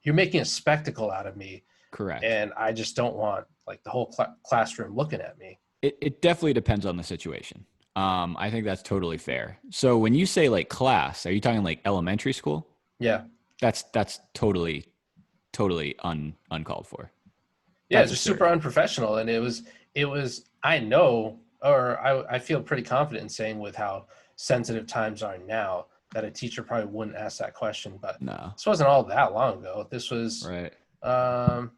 making a spectacle out of me. Correct. And I just don't want like the whole classroom looking at me. It definitely depends on the situation. I think that's totally fair. So when you say like class, are you talking like elementary school? Yeah. That's totally uncalled for. Yeah, That's it's just absurd. super unprofessional. And it was I know, or I feel pretty confident in saying with how sensitive times are now that a teacher probably wouldn't ask that question. But No. this wasn't all that long ago. This was Right.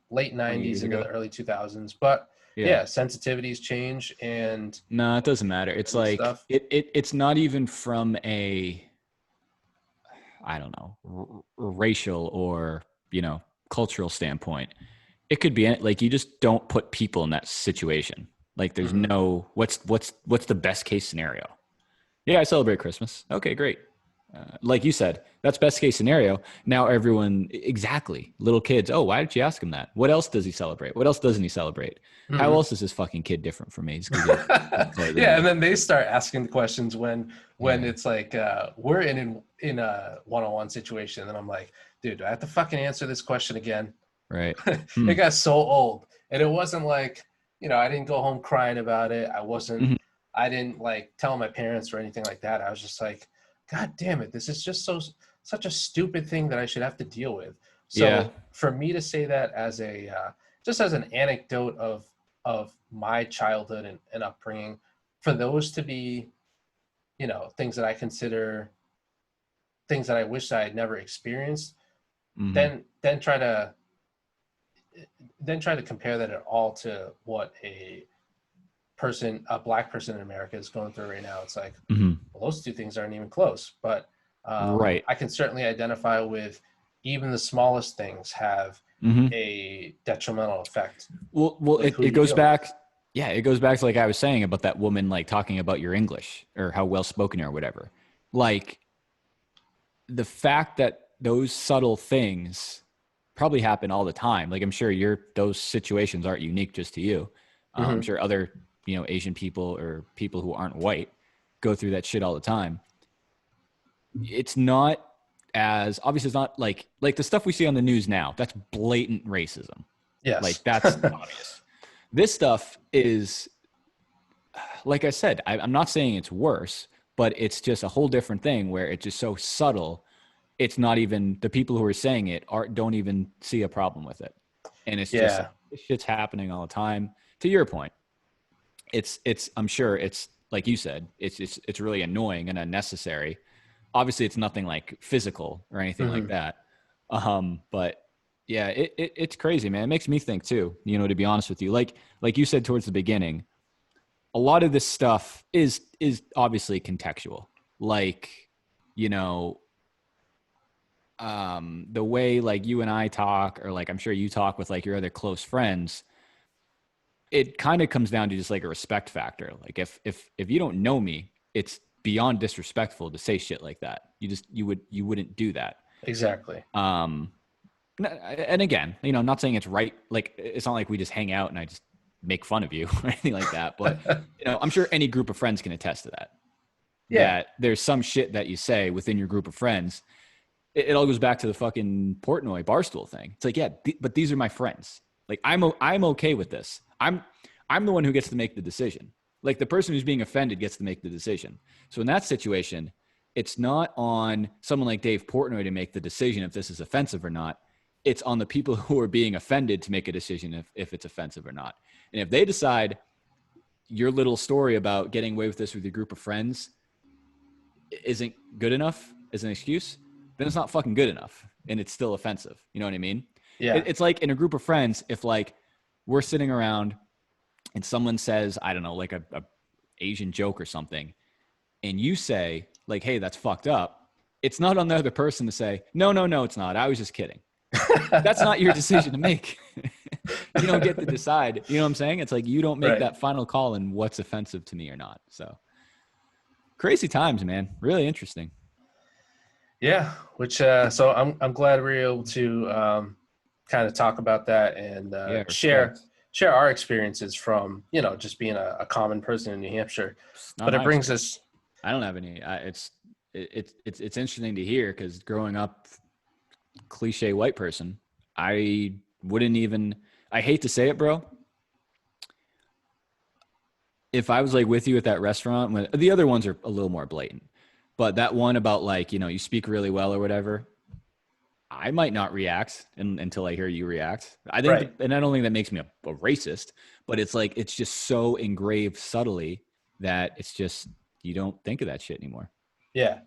late 90s into the early 2000s. But yeah, sensitivities change, and no, it doesn't matter. It's like it's not even from a, I don't know, racial or, cultural standpoint. It could be like, you just don't put people in that situation. Like there's no, what's the best case scenario? Yeah, I celebrate Christmas. Okay, great. Like you said, that's best case scenario. Now everyone, exactly. Little kids. Oh, why did you ask him that? What else does he celebrate? What else doesn't he celebrate? How else is this fucking kid different from me? Yeah, and then they start asking the questions when it's like we're in a one-on-one situation, and I'm like, dude, do I have to fucking answer this question again? Right. It got so old, and it wasn't like, I didn't go home crying about it. I didn't like tell my parents or anything like that. I was just like, God damn it, this is just such a stupid thing that I should have to deal with. So for me to say that as just as an anecdote of my childhood and upbringing, for those to be, things that I consider things that I wish I had never experienced, then try to compare that at all to what a black person in America is going through right now. It's like, well, those two things aren't even close, but I can certainly identify with even the smallest things have a detrimental effect. Well, it goes back. Yeah, it goes back to, like I was saying about that woman, like talking about your English or how well spoken you are or whatever. Like, the fact that those subtle things probably happen all the time. Like I'm sure those situations aren't unique just to you. I'm sure other, Asian people or people who aren't white go through that shit all the time. It's not as obvious. It's not like the stuff we see on the news now. That's blatant racism. Yes. Like that's obvious. This stuff is, like I said, I'm not saying it's worse, but it's just a whole different thing where it's just so subtle. It's not even the people who are saying it don't even see a problem with it. And it's just this shit's happening all the time. To your point, it's I'm sure it's like you said, it's really annoying and unnecessary. Obviously it's nothing like physical or anything like that. But yeah, it's crazy, man. It makes me think too, to be honest with you, like you said towards the beginning, a lot of this stuff is obviously contextual. Like, the way like you and I talk, or like I'm sure you talk with like your other close friends, it kind of comes down to just like a respect factor. Like if you don't know me, it's beyond disrespectful to say shit like that. You wouldn't do that. Exactly. And again, not saying it's right. Like it's not like we just hang out and I just make fun of you or anything like that. But I'm sure any group of friends can attest to that. Yeah. That there's some shit that you say within your group of friends. It all goes back to the fucking Portnoy Barstool thing. It's like, but these are my friends. Like I'm okay with this. I'm the one who gets to make the decision. Like the person who's being offended gets to make the decision. So in that situation, it's not on someone like Dave Portnoy to make the decision if this is offensive or not. It's on the people who are being offended to make a decision if it's offensive or not. And if they decide your little story about getting away with this with your group of friends isn't good enough as an excuse, then it's not fucking good enough and it's still offensive. You know what I mean? Yeah. It's like in a group of friends, if like we're sitting around and someone says, I don't know, like a Asian joke or something, and you say like, hey, that's fucked up. It's not on the other person to say, no, it's not. I was just kidding. That's not your decision to make. You don't get to decide. You know what I'm saying? It's like you don't make that final call in what's offensive to me or not. So crazy times, man. Really interesting. Yeah, which so I'm glad we were able to kind of talk about that and share our experiences from just being a common person in New Hampshire. But it brings us. I don't have any. It's interesting to hear because growing up, cliche white person, I wouldn't even. I hate to say it, bro. If I was like with you at that restaurant, the other ones are a little more blatant. But that one about like, you speak really well or whatever, I might not react until I hear you react. I think, and I don't think that makes me a racist, but it's like, it's just so engraved subtly that it's just, you don't think of that shit anymore. Yeah.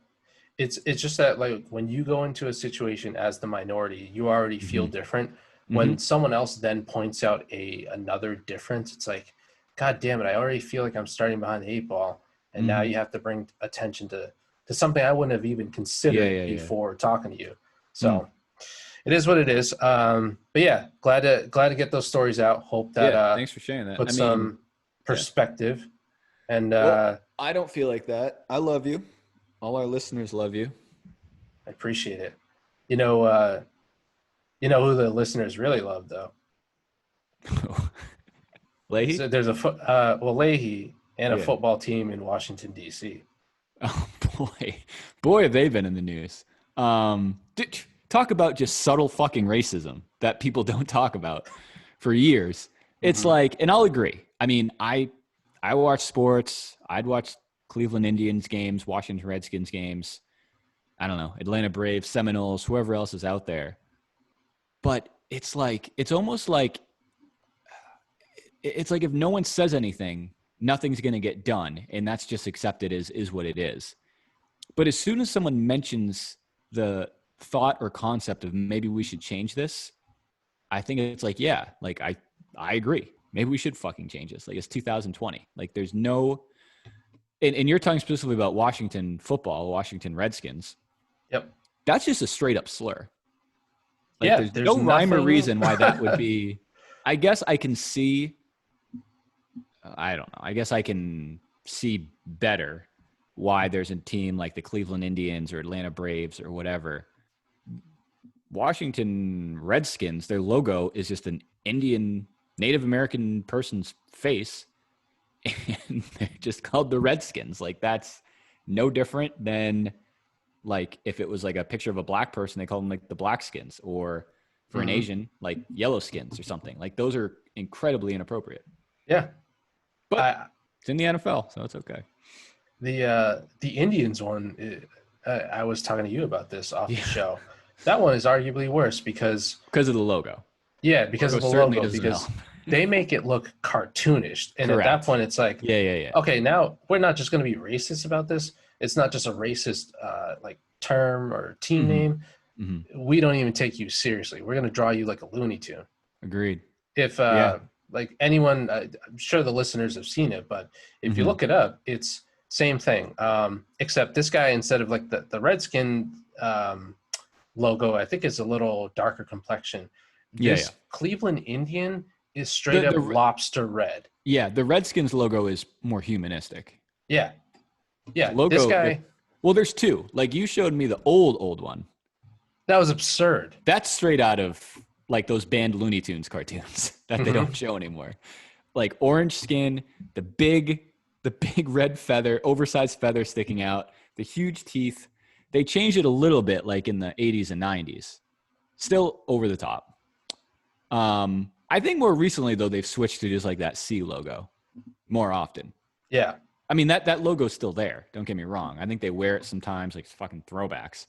It's just that like when you go into a situation as the minority, you already feel different. When someone else then points out another difference, it's like, God damn it, I already feel like I'm starting behind the 8-ball. And now you have to bring attention to something I wouldn't have even considered before talking to you. So it is what it is. But yeah, glad to get those stories out. Hope that thanks for sharing that. Put some perspective. And I don't feel like that. I love you. All our listeners love you. I appreciate it. You know who the listeners really love though? Leahy? So there's Leahy and a football team in Washington, D.C. Oh, boy, have they been in the news. Talk about just subtle fucking racism that people don't talk about for years. It's like, and I'll agree. I mean, I watch sports. I'd watch Cleveland Indians games, Washington Redskins games. I don't know, Atlanta Braves, Seminoles, whoever else is out there. But it's like, it's almost like, it's like if no one says anything, nothing's going to get done. And that's just accepted is what it is. But as soon as someone mentions the thought or concept of maybe we should change this, I think it's like, yeah, like I agree. Maybe we should fucking change this. Like it's 2020. Like there's no, and you're talking specifically about Washington football, Washington Redskins. Yep. That's just a straight up slur. Like there's no rhyme or reason why that would be. I guess I can see, I don't know. I guess I can see better why there's a team like the Cleveland Indians or Atlanta Braves or whatever. Washington Redskins, their logo is just an Indian Native American person's face, and they're just called the Redskins. Like, that's no different than like if it was like a picture of a black person, they call them like the Blackskins, or for an Asian, like Yellowskins or something. Like, those are incredibly inappropriate. Yeah. But it's in the NFL, so it's okay. The Indians one, I was talking to you about this off the show. That one is arguably worse because of the logo. Yeah, because of the logo, because they make it look cartoonish. And Correct. At that point, it's like, yeah. Okay, now we're not just going to be racist about this. It's not just a racist like term or team name. We don't even take you seriously. We're going to draw you like a Looney Tune. Agreed. If like anyone, I'm sure the listeners have seen it, but if you look it up, it's same thing. Except this guy, instead of like the Redskin logo, I think it's a little darker complexion. This Cleveland Indian is straight up lobster red. Yeah, the Redskins logo is more humanistic. Yeah. Logo, this guy. Well, there's two. Like, you showed me the old one. That was absurd. That's straight out of like those banned Looney Tunes cartoons that they don't show anymore. Like, orange skin, the big red feather, oversized feather sticking out, the huge teeth. They changed it a little bit, like in the 80s and 90s. Still over the top. I think more recently, though, they've switched to just like that C logo more often. Yeah. I mean, that logo's still there. Don't get me wrong. I think they wear it sometimes, like fucking throwbacks.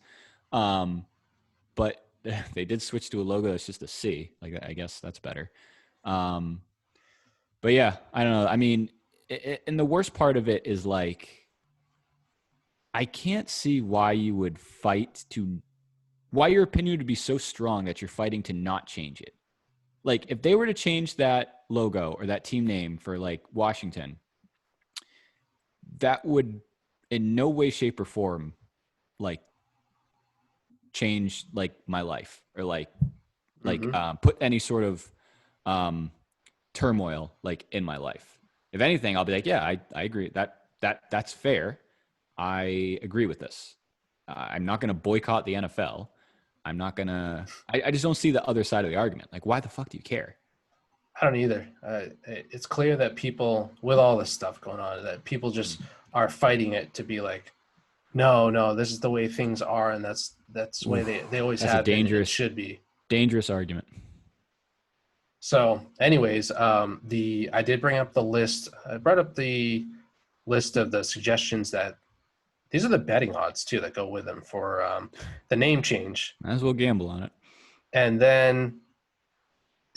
But they did switch to a logo that's just a C. Like, I guess that's better. But yeah, I don't know. I mean, and the worst part of it is like, I can't see why you would why your opinion would be so strong that you're fighting to not change it. Like, if they were to change that logo or that team name for like Washington, that would in no way, shape, or form like change like my life or like put any sort of turmoil like in my life. If anything, I'll be like, yeah, I agree that's fair. I agree with this. I'm not going to boycott the NFL. I'm not going to – I just don't see the other side of the argument. Like, why the fuck do you care? I don't either. It's clear that people, with all this stuff going on, that people just are fighting it to be like, no, this is the way things are, and that's the way they always have been, and it should be. Dangerous argument. So, anyways, I did bring up the list. I brought up the list of the suggestions that these are the betting odds too that go with them for the name change. Might as well gamble on it. And then,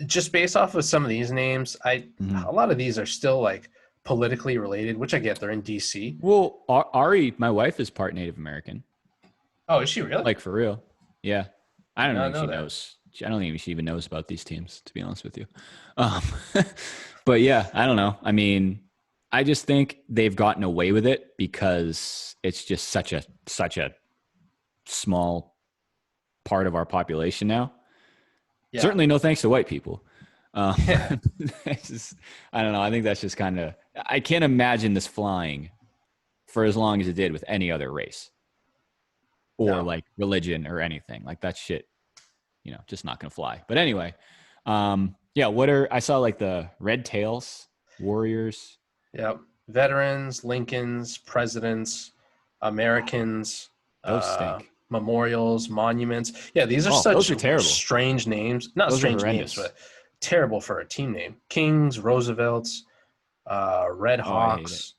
just based off of some of these names, a lot of these are still like politically related, which I get. They're in DC. Well, Ari, my wife, is part Native American. Oh, is she really? Like, for real? Yeah. I don't know if she knows. I don't think she even knows about these teams, to be honest with you. But yeah, I don't know. I mean, I just think they've gotten away with it because it's just such a small part of our population now. Yeah. Certainly no thanks to white people. I don't know. I think that's just kind of, I can't imagine this flying for as long as it did with any other race or like religion or anything. Like, that shit, just not going to fly. But anyway, I saw like the Red Tails, Warriors. Yep. Veterans, Lincolns, presidents, Americans, those stink. Memorials, monuments. Yeah, these are such strange names. Not those strange names, but terrible for a team name. Kings, Roosevelts, Red Hawks,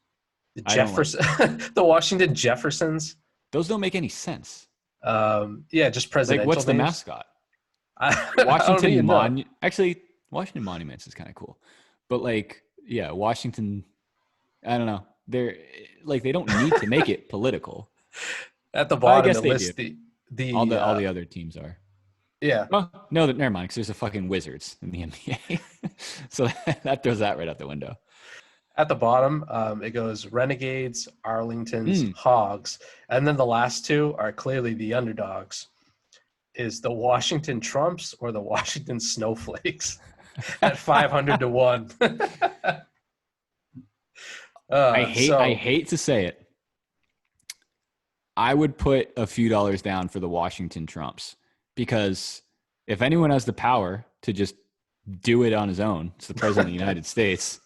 the Jefferson, the Washington Jeffersons. Those don't make any sense. Just presidential like, what's the names? mascot? Washington Actually, Washington Monuments is kind of cool. But like, yeah, Washington, I don't know. They're like, they don't need to make it political. At the bottom of the list, all the other teams are. Yeah. Well, no, never mind, because there's a fucking Wizards in the NBA. So that throws that right out the window. At the bottom, it goes Renegades, Arlingtons, Hogs, and then the last two are clearly the underdogs. Is the Washington Trumps or the Washington Snowflakes at 500 to 1. I hate to say it. I would put a few dollars down for the Washington Trumps, because if anyone has the power to just do it on his own, it's the president of the United States.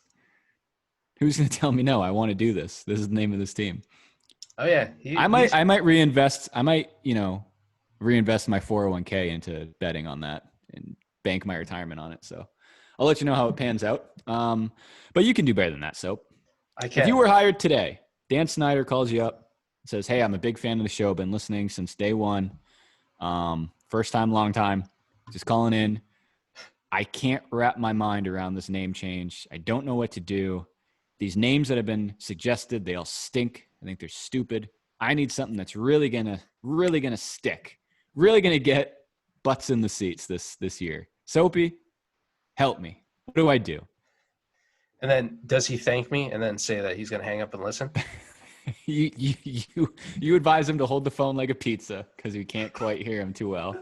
Who's going to tell me no? I want to do this. This is the name of this team. Oh yeah, I might reinvest. I might, reinvest my 401k into betting on that and bank my retirement on it. So I'll let you know how it pans out. But you can do better than that, Soap. I can. If you were hired today, Dan Snyder calls you up, says, "Hey, I'm a big fan of the show. Been listening since day one. First time, long time. Just calling in. I can't wrap my mind around this name change. I don't know what to do. These names that have been suggested, they all stink. I think they're stupid. I need something that's really gonna stick. Really gonna get butts in the seats this year. Soapy, help me. What do I do?" And then does he thank me and then say that he's going to hang up and listen? You advise him to hold the phone like a pizza because we can't quite hear him too well.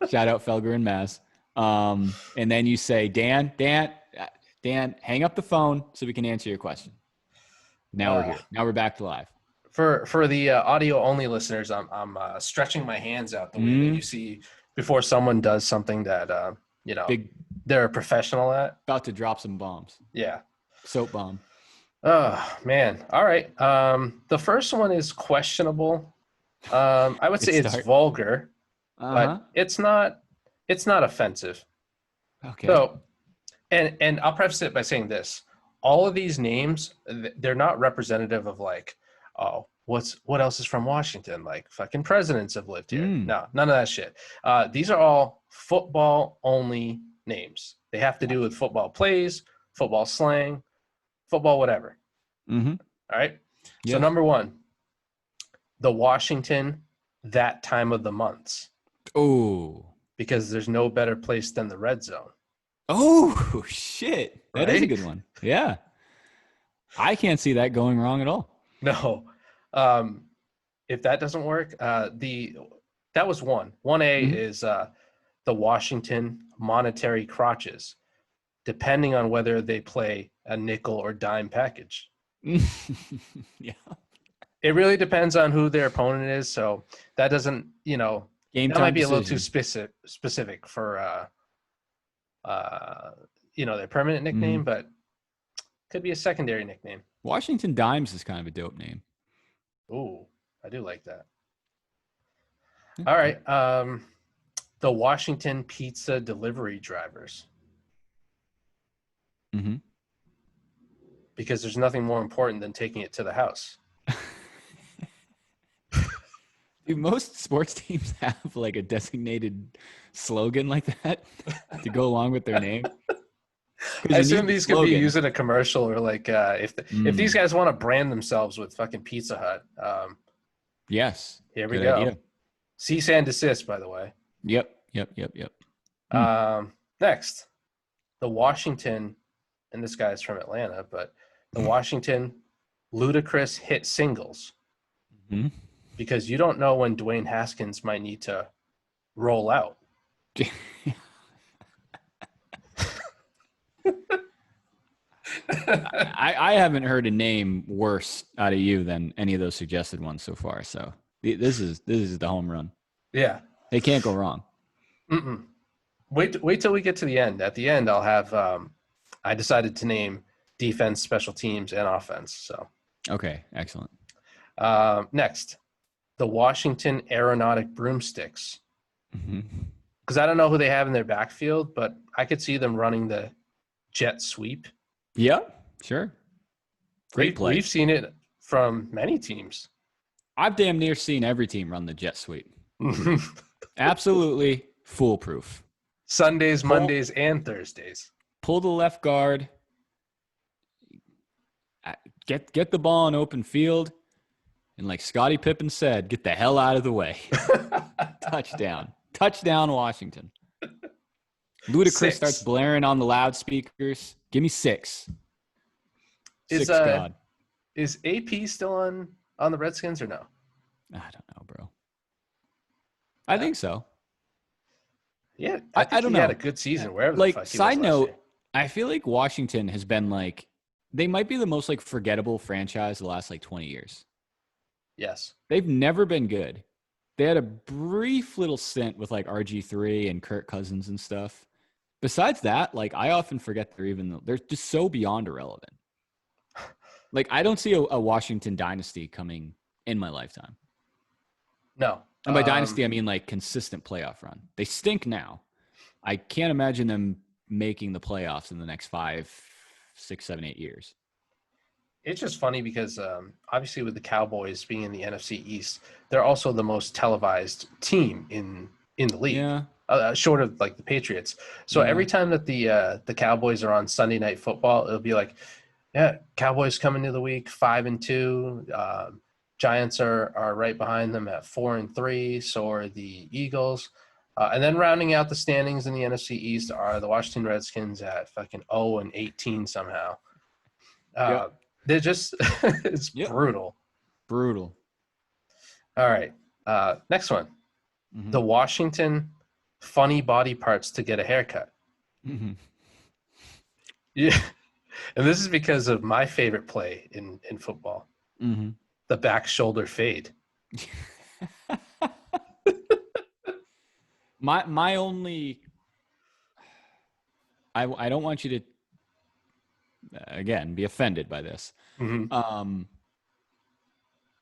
Shout out Felger and Mass. And then you say, Dan, hang up the phone so we can answer your question. Now we're here. Now we're back to live. For the audio only listeners, I'm stretching my hands out the way that you see before someone does something that they're a professional at. About to drop some bombs. Yeah. Soap bomb. Oh man. All right. The first one is questionable. I would say it's vulgar, but it's not offensive. Okay. So, and I'll preface it by saying this: all of these names, they're not representative of like, oh, what else is from Washington? Like fucking presidents have lived here. No, none of that shit. These are all football only names. They have to do with football plays, football slang, football whatever. Mm-hmm. All right. Yeah. So number one, the Washington that time of the months. Oh. Because there's no better place than the red zone. Oh shit. That is a good one. Yeah. I can't see that going wrong at all. No. If that doesn't work, that was one. 1A is the Washington monetary crotches, depending on whether they play a nickel or dime package. Yeah. It really depends on who their opponent is. So that doesn't, game that might be decision. A little too specific for, their permanent nickname, but could be a secondary nickname. Washington Dimes is kind of a dope name. Ooh, I do like that. All right. The Washington pizza delivery drivers. Mm-hmm. Because there's nothing more important than taking it to the house. Do most sports teams have like a designated slogan like that to go along with their name? I assume these could be used in a commercial or like if these guys want to brand themselves with fucking Pizza Hut. Yes. Here we go. Idea. Cease and desist, by the way. Yep. Next, the Washington, and this guy's from Atlanta, but the Washington ludicrous hit singles. Mm-hmm. Because you don't know when Dwayne Haskins might need to roll out. I haven't heard a name worse out of you than any of those suggested ones so far. So this is the home run. Yeah, they can't go wrong. Wait till we get to the end. At the end, I'll have. I decided to name defense, special teams, and offense. So okay, excellent. Next, the Washington Aeronautic Broomsticks. Because I don't know who they have in their backfield, but I could see them running the jet sweep. Yeah, sure. Great play. We've seen it from many teams. I've damn near seen every team run the jet sweep. Absolutely foolproof. Sundays, Mondays, and Thursdays. Pull the left guard. Get the ball in open field. And like Scottie Pippen said, get the hell out of the way. Touchdown. Touchdown, Washington. Ludacris starts blaring on the loudspeakers. Give me 6. God. Is AP still on the Redskins or no? I don't know, bro. I think so. Yeah, I think he had a good season wherever the fuck he was. Side note, I feel like Washington has been like, they might be the most like forgettable franchise the last like 20 years. Yes. They've never been good. They had a brief little stint with like RG3 and Kirk Cousins and stuff. Besides that, like I often forget they're just so beyond irrelevant. Like I don't see a Washington dynasty coming in my lifetime. No. And by dynasty, I mean like consistent playoff run. They stink now. I can't imagine them making the playoffs in the next 5, 6, 7, 8 years. It's just funny because obviously with the Cowboys being in the NFC East, they're also the most televised team in the league. Yeah. Short of like the Patriots. So every time that the Cowboys are on Sunday Night Football, it'll be like, yeah, Cowboys coming to the week 5-2. Giants are right behind them at 4-3. So are the Eagles. And then rounding out the standings in the NFC East are the Washington Redskins at fucking 0-18 somehow. They're just it's brutal. Brutal. All right. Next one. Mm-hmm. The Washington funny body parts to get a haircut. Mm-hmm. Yeah. And this is because of my favorite play in football. Mm-hmm. The back shoulder fade. My only I don't want you to again be offended by this. Mm-hmm.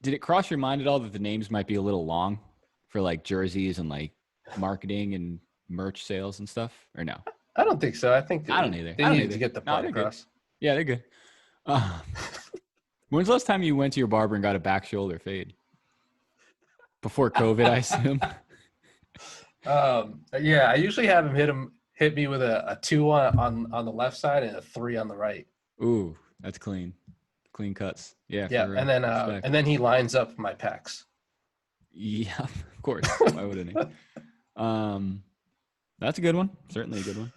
Did it cross your mind at all that the names might be a little long for like jerseys and like marketing and merch sales and stuff, or no? I don't think so. I think I don't either. They need to get the point across. Good. Yeah, they're good. When's the last time you went to your barber and got a back shoulder fade? Before COVID, I assume. Yeah, I usually have him hit me with a 2 on the left side and a 3 on the right. Ooh, that's clean. Clean cuts. Yeah. Yeah, and then he lines up my pecs. Yeah, of course. Why wouldn't he? That's a good one. Certainly a good one.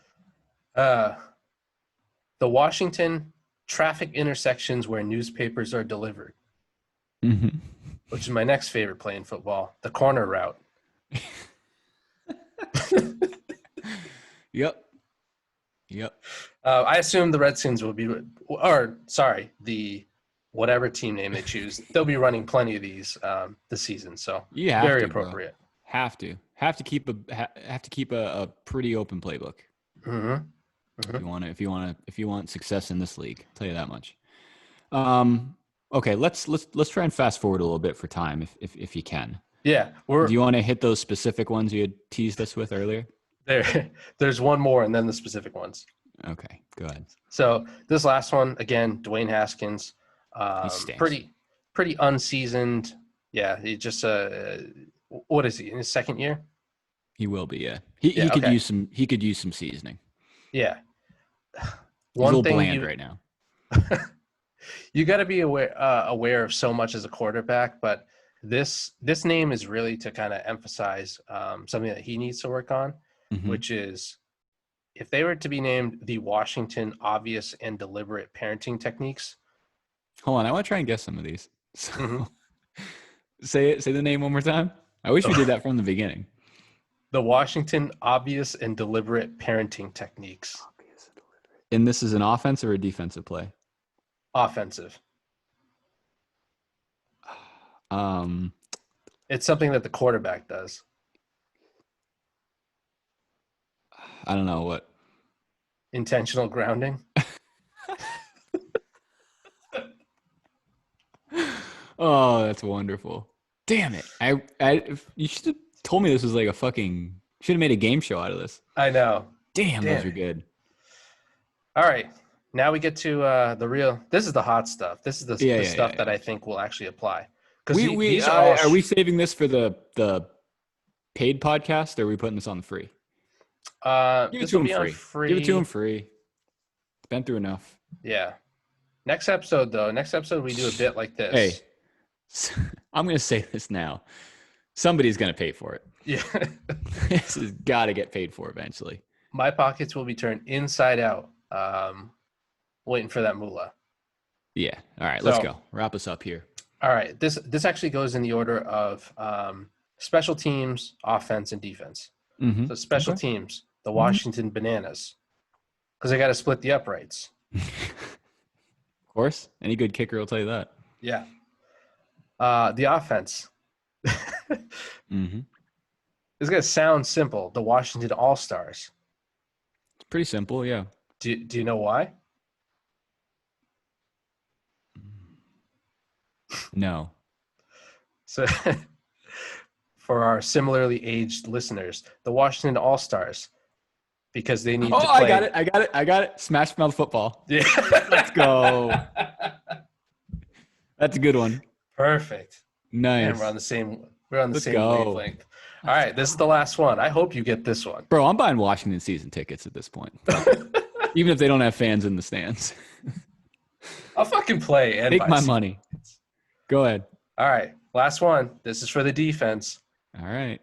The Washington traffic intersections where newspapers are delivered. Mm-hmm. Which is my next favorite play in football, the corner route. Yep. I assume the Redskins will be, the whatever team name they choose, they'll be running plenty of these this season. So very appropriate. Bro. Have to keep a pretty open playbook. Mm-hmm. Mm-hmm. If you want success in this league, I'll tell you that much. Okay, let's try and fast forward a little bit for time, if you can. Yeah. Do you want to hit those specific ones you had teased us with earlier? There's one more, and then the specific ones. Okay, go ahead. So this last one, again, Dwayne Haskins, pretty unseasoned. Yeah, he just what is he in his second year? He will be. Yeah, he could use some. He could use some seasoning. Yeah. He's a little bland right now. You got to be aware of so much as a quarterback, but this name is really to kind of emphasize something that he needs to work on, which is if they were to be named the Washington Obvious and Deliberate Parenting Techniques. Hold on, I want to try and guess some of these. So, say the name one more time. I wish we did that from the beginning. The Washington Obvious and Deliberate Parenting Techniques. And this is an offensive or a defensive play? Offensive. It's something that the quarterback does. I don't know what. Intentional grounding. Oh, that's wonderful. Damn it. You should have told me this was like should have made a game show out of this. I know. Damn, those are good. All right. Now we get to this is the hot stuff. This is the stuff that I think will actually apply. Because are we saving this for the paid podcast, or are we putting this on the free? Give it to him free. Give it to him free. Been through enough. Yeah. Next episode we do a bit like this. Hey, I'm going to say this now. Somebody's going to pay for it. Yeah. This has got to get paid for eventually. My pockets will be turned inside out, waiting for that moolah. Yeah. All right, let's go. Wrap us up here. All right. This actually goes in the order of special teams, offense, and defense. Mm-hmm. So special teams, the Washington Bananas, because they got to split the uprights. Of course. Any good kicker will tell you that. Yeah. The offense. Mm-hmm. It's going to sound simple. The Washington All-Stars. It's pretty simple, yeah. Do you know why? No. So for our similarly aged listeners, the Washington All-Stars, because they need to play. I got it. Smash Mouth football. Yeah. Let's go. That's a good one. Perfect. Nice. Man, we're on the same Let's go. wavelength. All right, this is the last one. I hope you get this one. Bro, I'm buying Washington season tickets at this point. Even if they don't have fans in the stands. I'll fucking play and take buy my money. Go ahead. All right, last one. This is for the defense. All right.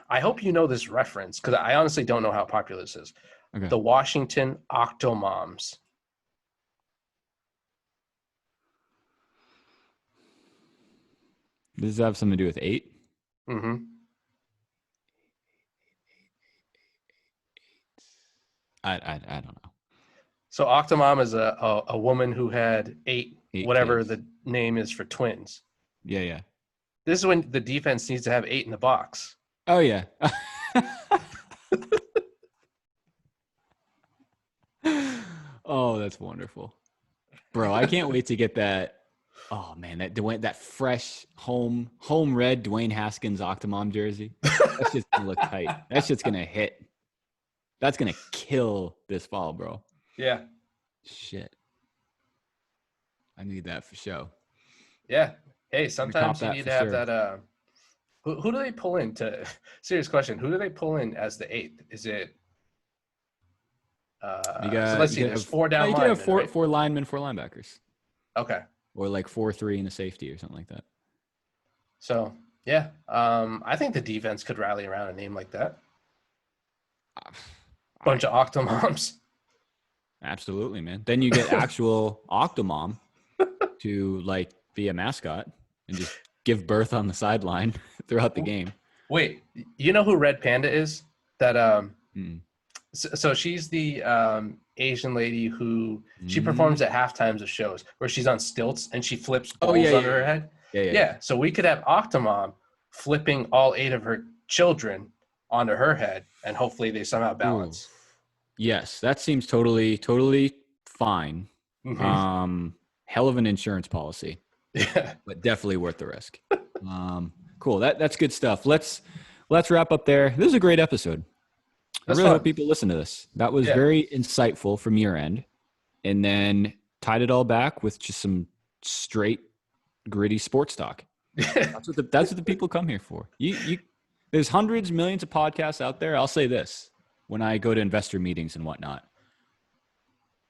I hope you know this reference because I honestly don't know how popular this is. Okay. The Washington Octomoms. Does this have something to do with 8? Mm-hmm. I don't know. So Octomom is a woman who had eight whatever kids. the name is for twins. Yeah. This is when the defense needs to have 8 in the box. Oh, yeah. Oh, that's wonderful. Bro, I can't wait to get that. Oh, man, that fresh home red Dwayne Haskins Octomom jersey. That's just going to look tight. That shit's going to hit. That's going to kill this fall, bro. Yeah. Shit. I need that for show. Yeah. Hey, sometimes you need to have sure. that. Who do they pull in to? Serious question. Who do they pull in as the 8th? Is it? So let's see. There's 4 down linemen. You could have 4 linemen, 4 linebackers. Okay. Or like 4-3 and a safety or something like that. So yeah, I think the defense could rally around a name like that. Bunch of Octomoms. Absolutely, man. Then you get actual Octomom to like be a mascot and just give birth on the sideline throughout the game. Wait, you know who Red Panda is? That So she's the Asian lady who she performs at halftimes of shows where she's on stilts and she flips balls under her head. Yeah. So we could have Octomom flipping all 8 of her children onto her head, and hopefully they somehow balance. Ooh. Yes, that seems totally fine. Mm-hmm. Hell of an insurance policy. Yeah, but definitely worth the risk. Cool. That's good stuff. Let's wrap up there. This is a great episode. I really hope people listen to this. That was very insightful from your end, and then tied it all back with just some straight, gritty sports talk. That's what the people come here for. There's hundreds, millions of podcasts out there. I'll say this: when I go to investor meetings and whatnot,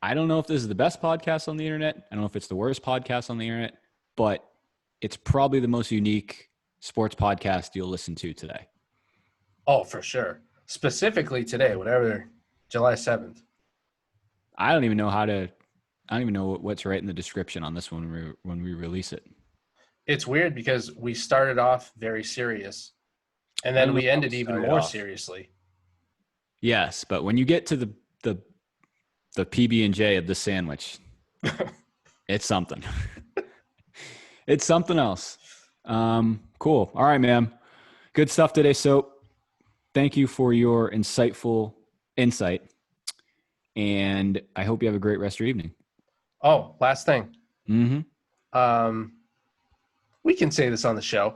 I don't know if this is the best podcast on the internet. I don't know if it's the worst podcast on the internet, but it's probably the most unique sports podcast you'll listen to today. Oh, for sure. Specifically today, whatever, July 7th. I don't even know what's right in the description on this one when we release it. It's weird because we started off very serious, and then we ended even more seriously. Yes, but when you get to the PB&J of the sandwich, it's something. It's something else. Cool. All right, man. Good stuff today, Soap. Thank you for your insightful insight, and I hope you have a great rest of your evening. Oh, last thing. Mm-hmm. We can say this on the show.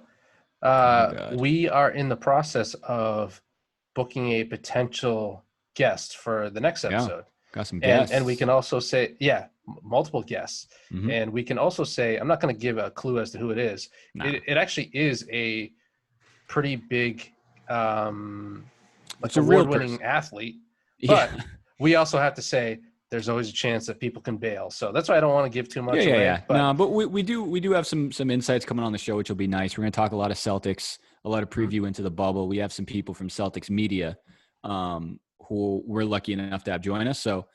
We are in the process of booking a potential guest for the next episode. Got some guests. And we can also say, multiple guests. Mm-hmm. And we can also say, I'm not going to give a clue as to who it is. Nah. It actually is a pretty big award-winning athlete, but we also have to say there's always a chance that people can bail. So that's why I don't want to give too much away. Yeah. But we do have some insights coming on the show, which will be nice. We're going to talk a lot of Celtics, a lot of preview into the bubble. We have some people from Celtics media who we're lucky enough to have join us. So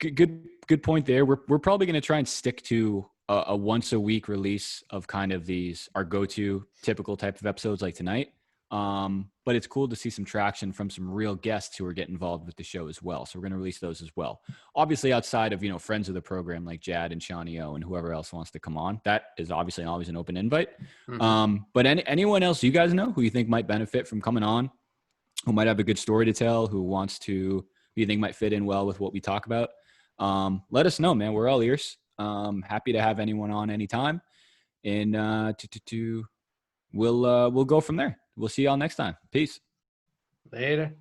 good point there. We're probably going to try and stick to a once a week release of kind of our go-to typical type of episodes like tonight. But it's cool to see some traction from some real guests who are getting involved with the show as well. So we're going to release those as well. Obviously, outside of, friends of the program like Jad and Shawnee O and whoever else wants to come on, that is obviously always an open invite. But anyone else you guys know who you think might benefit from coming on, who might have a good story to tell, who you think might fit in well with what we talk about, let us know, man. We're all ears. Happy to have anyone on anytime. And we'll go from there. We'll see y'all next time. Peace. Later.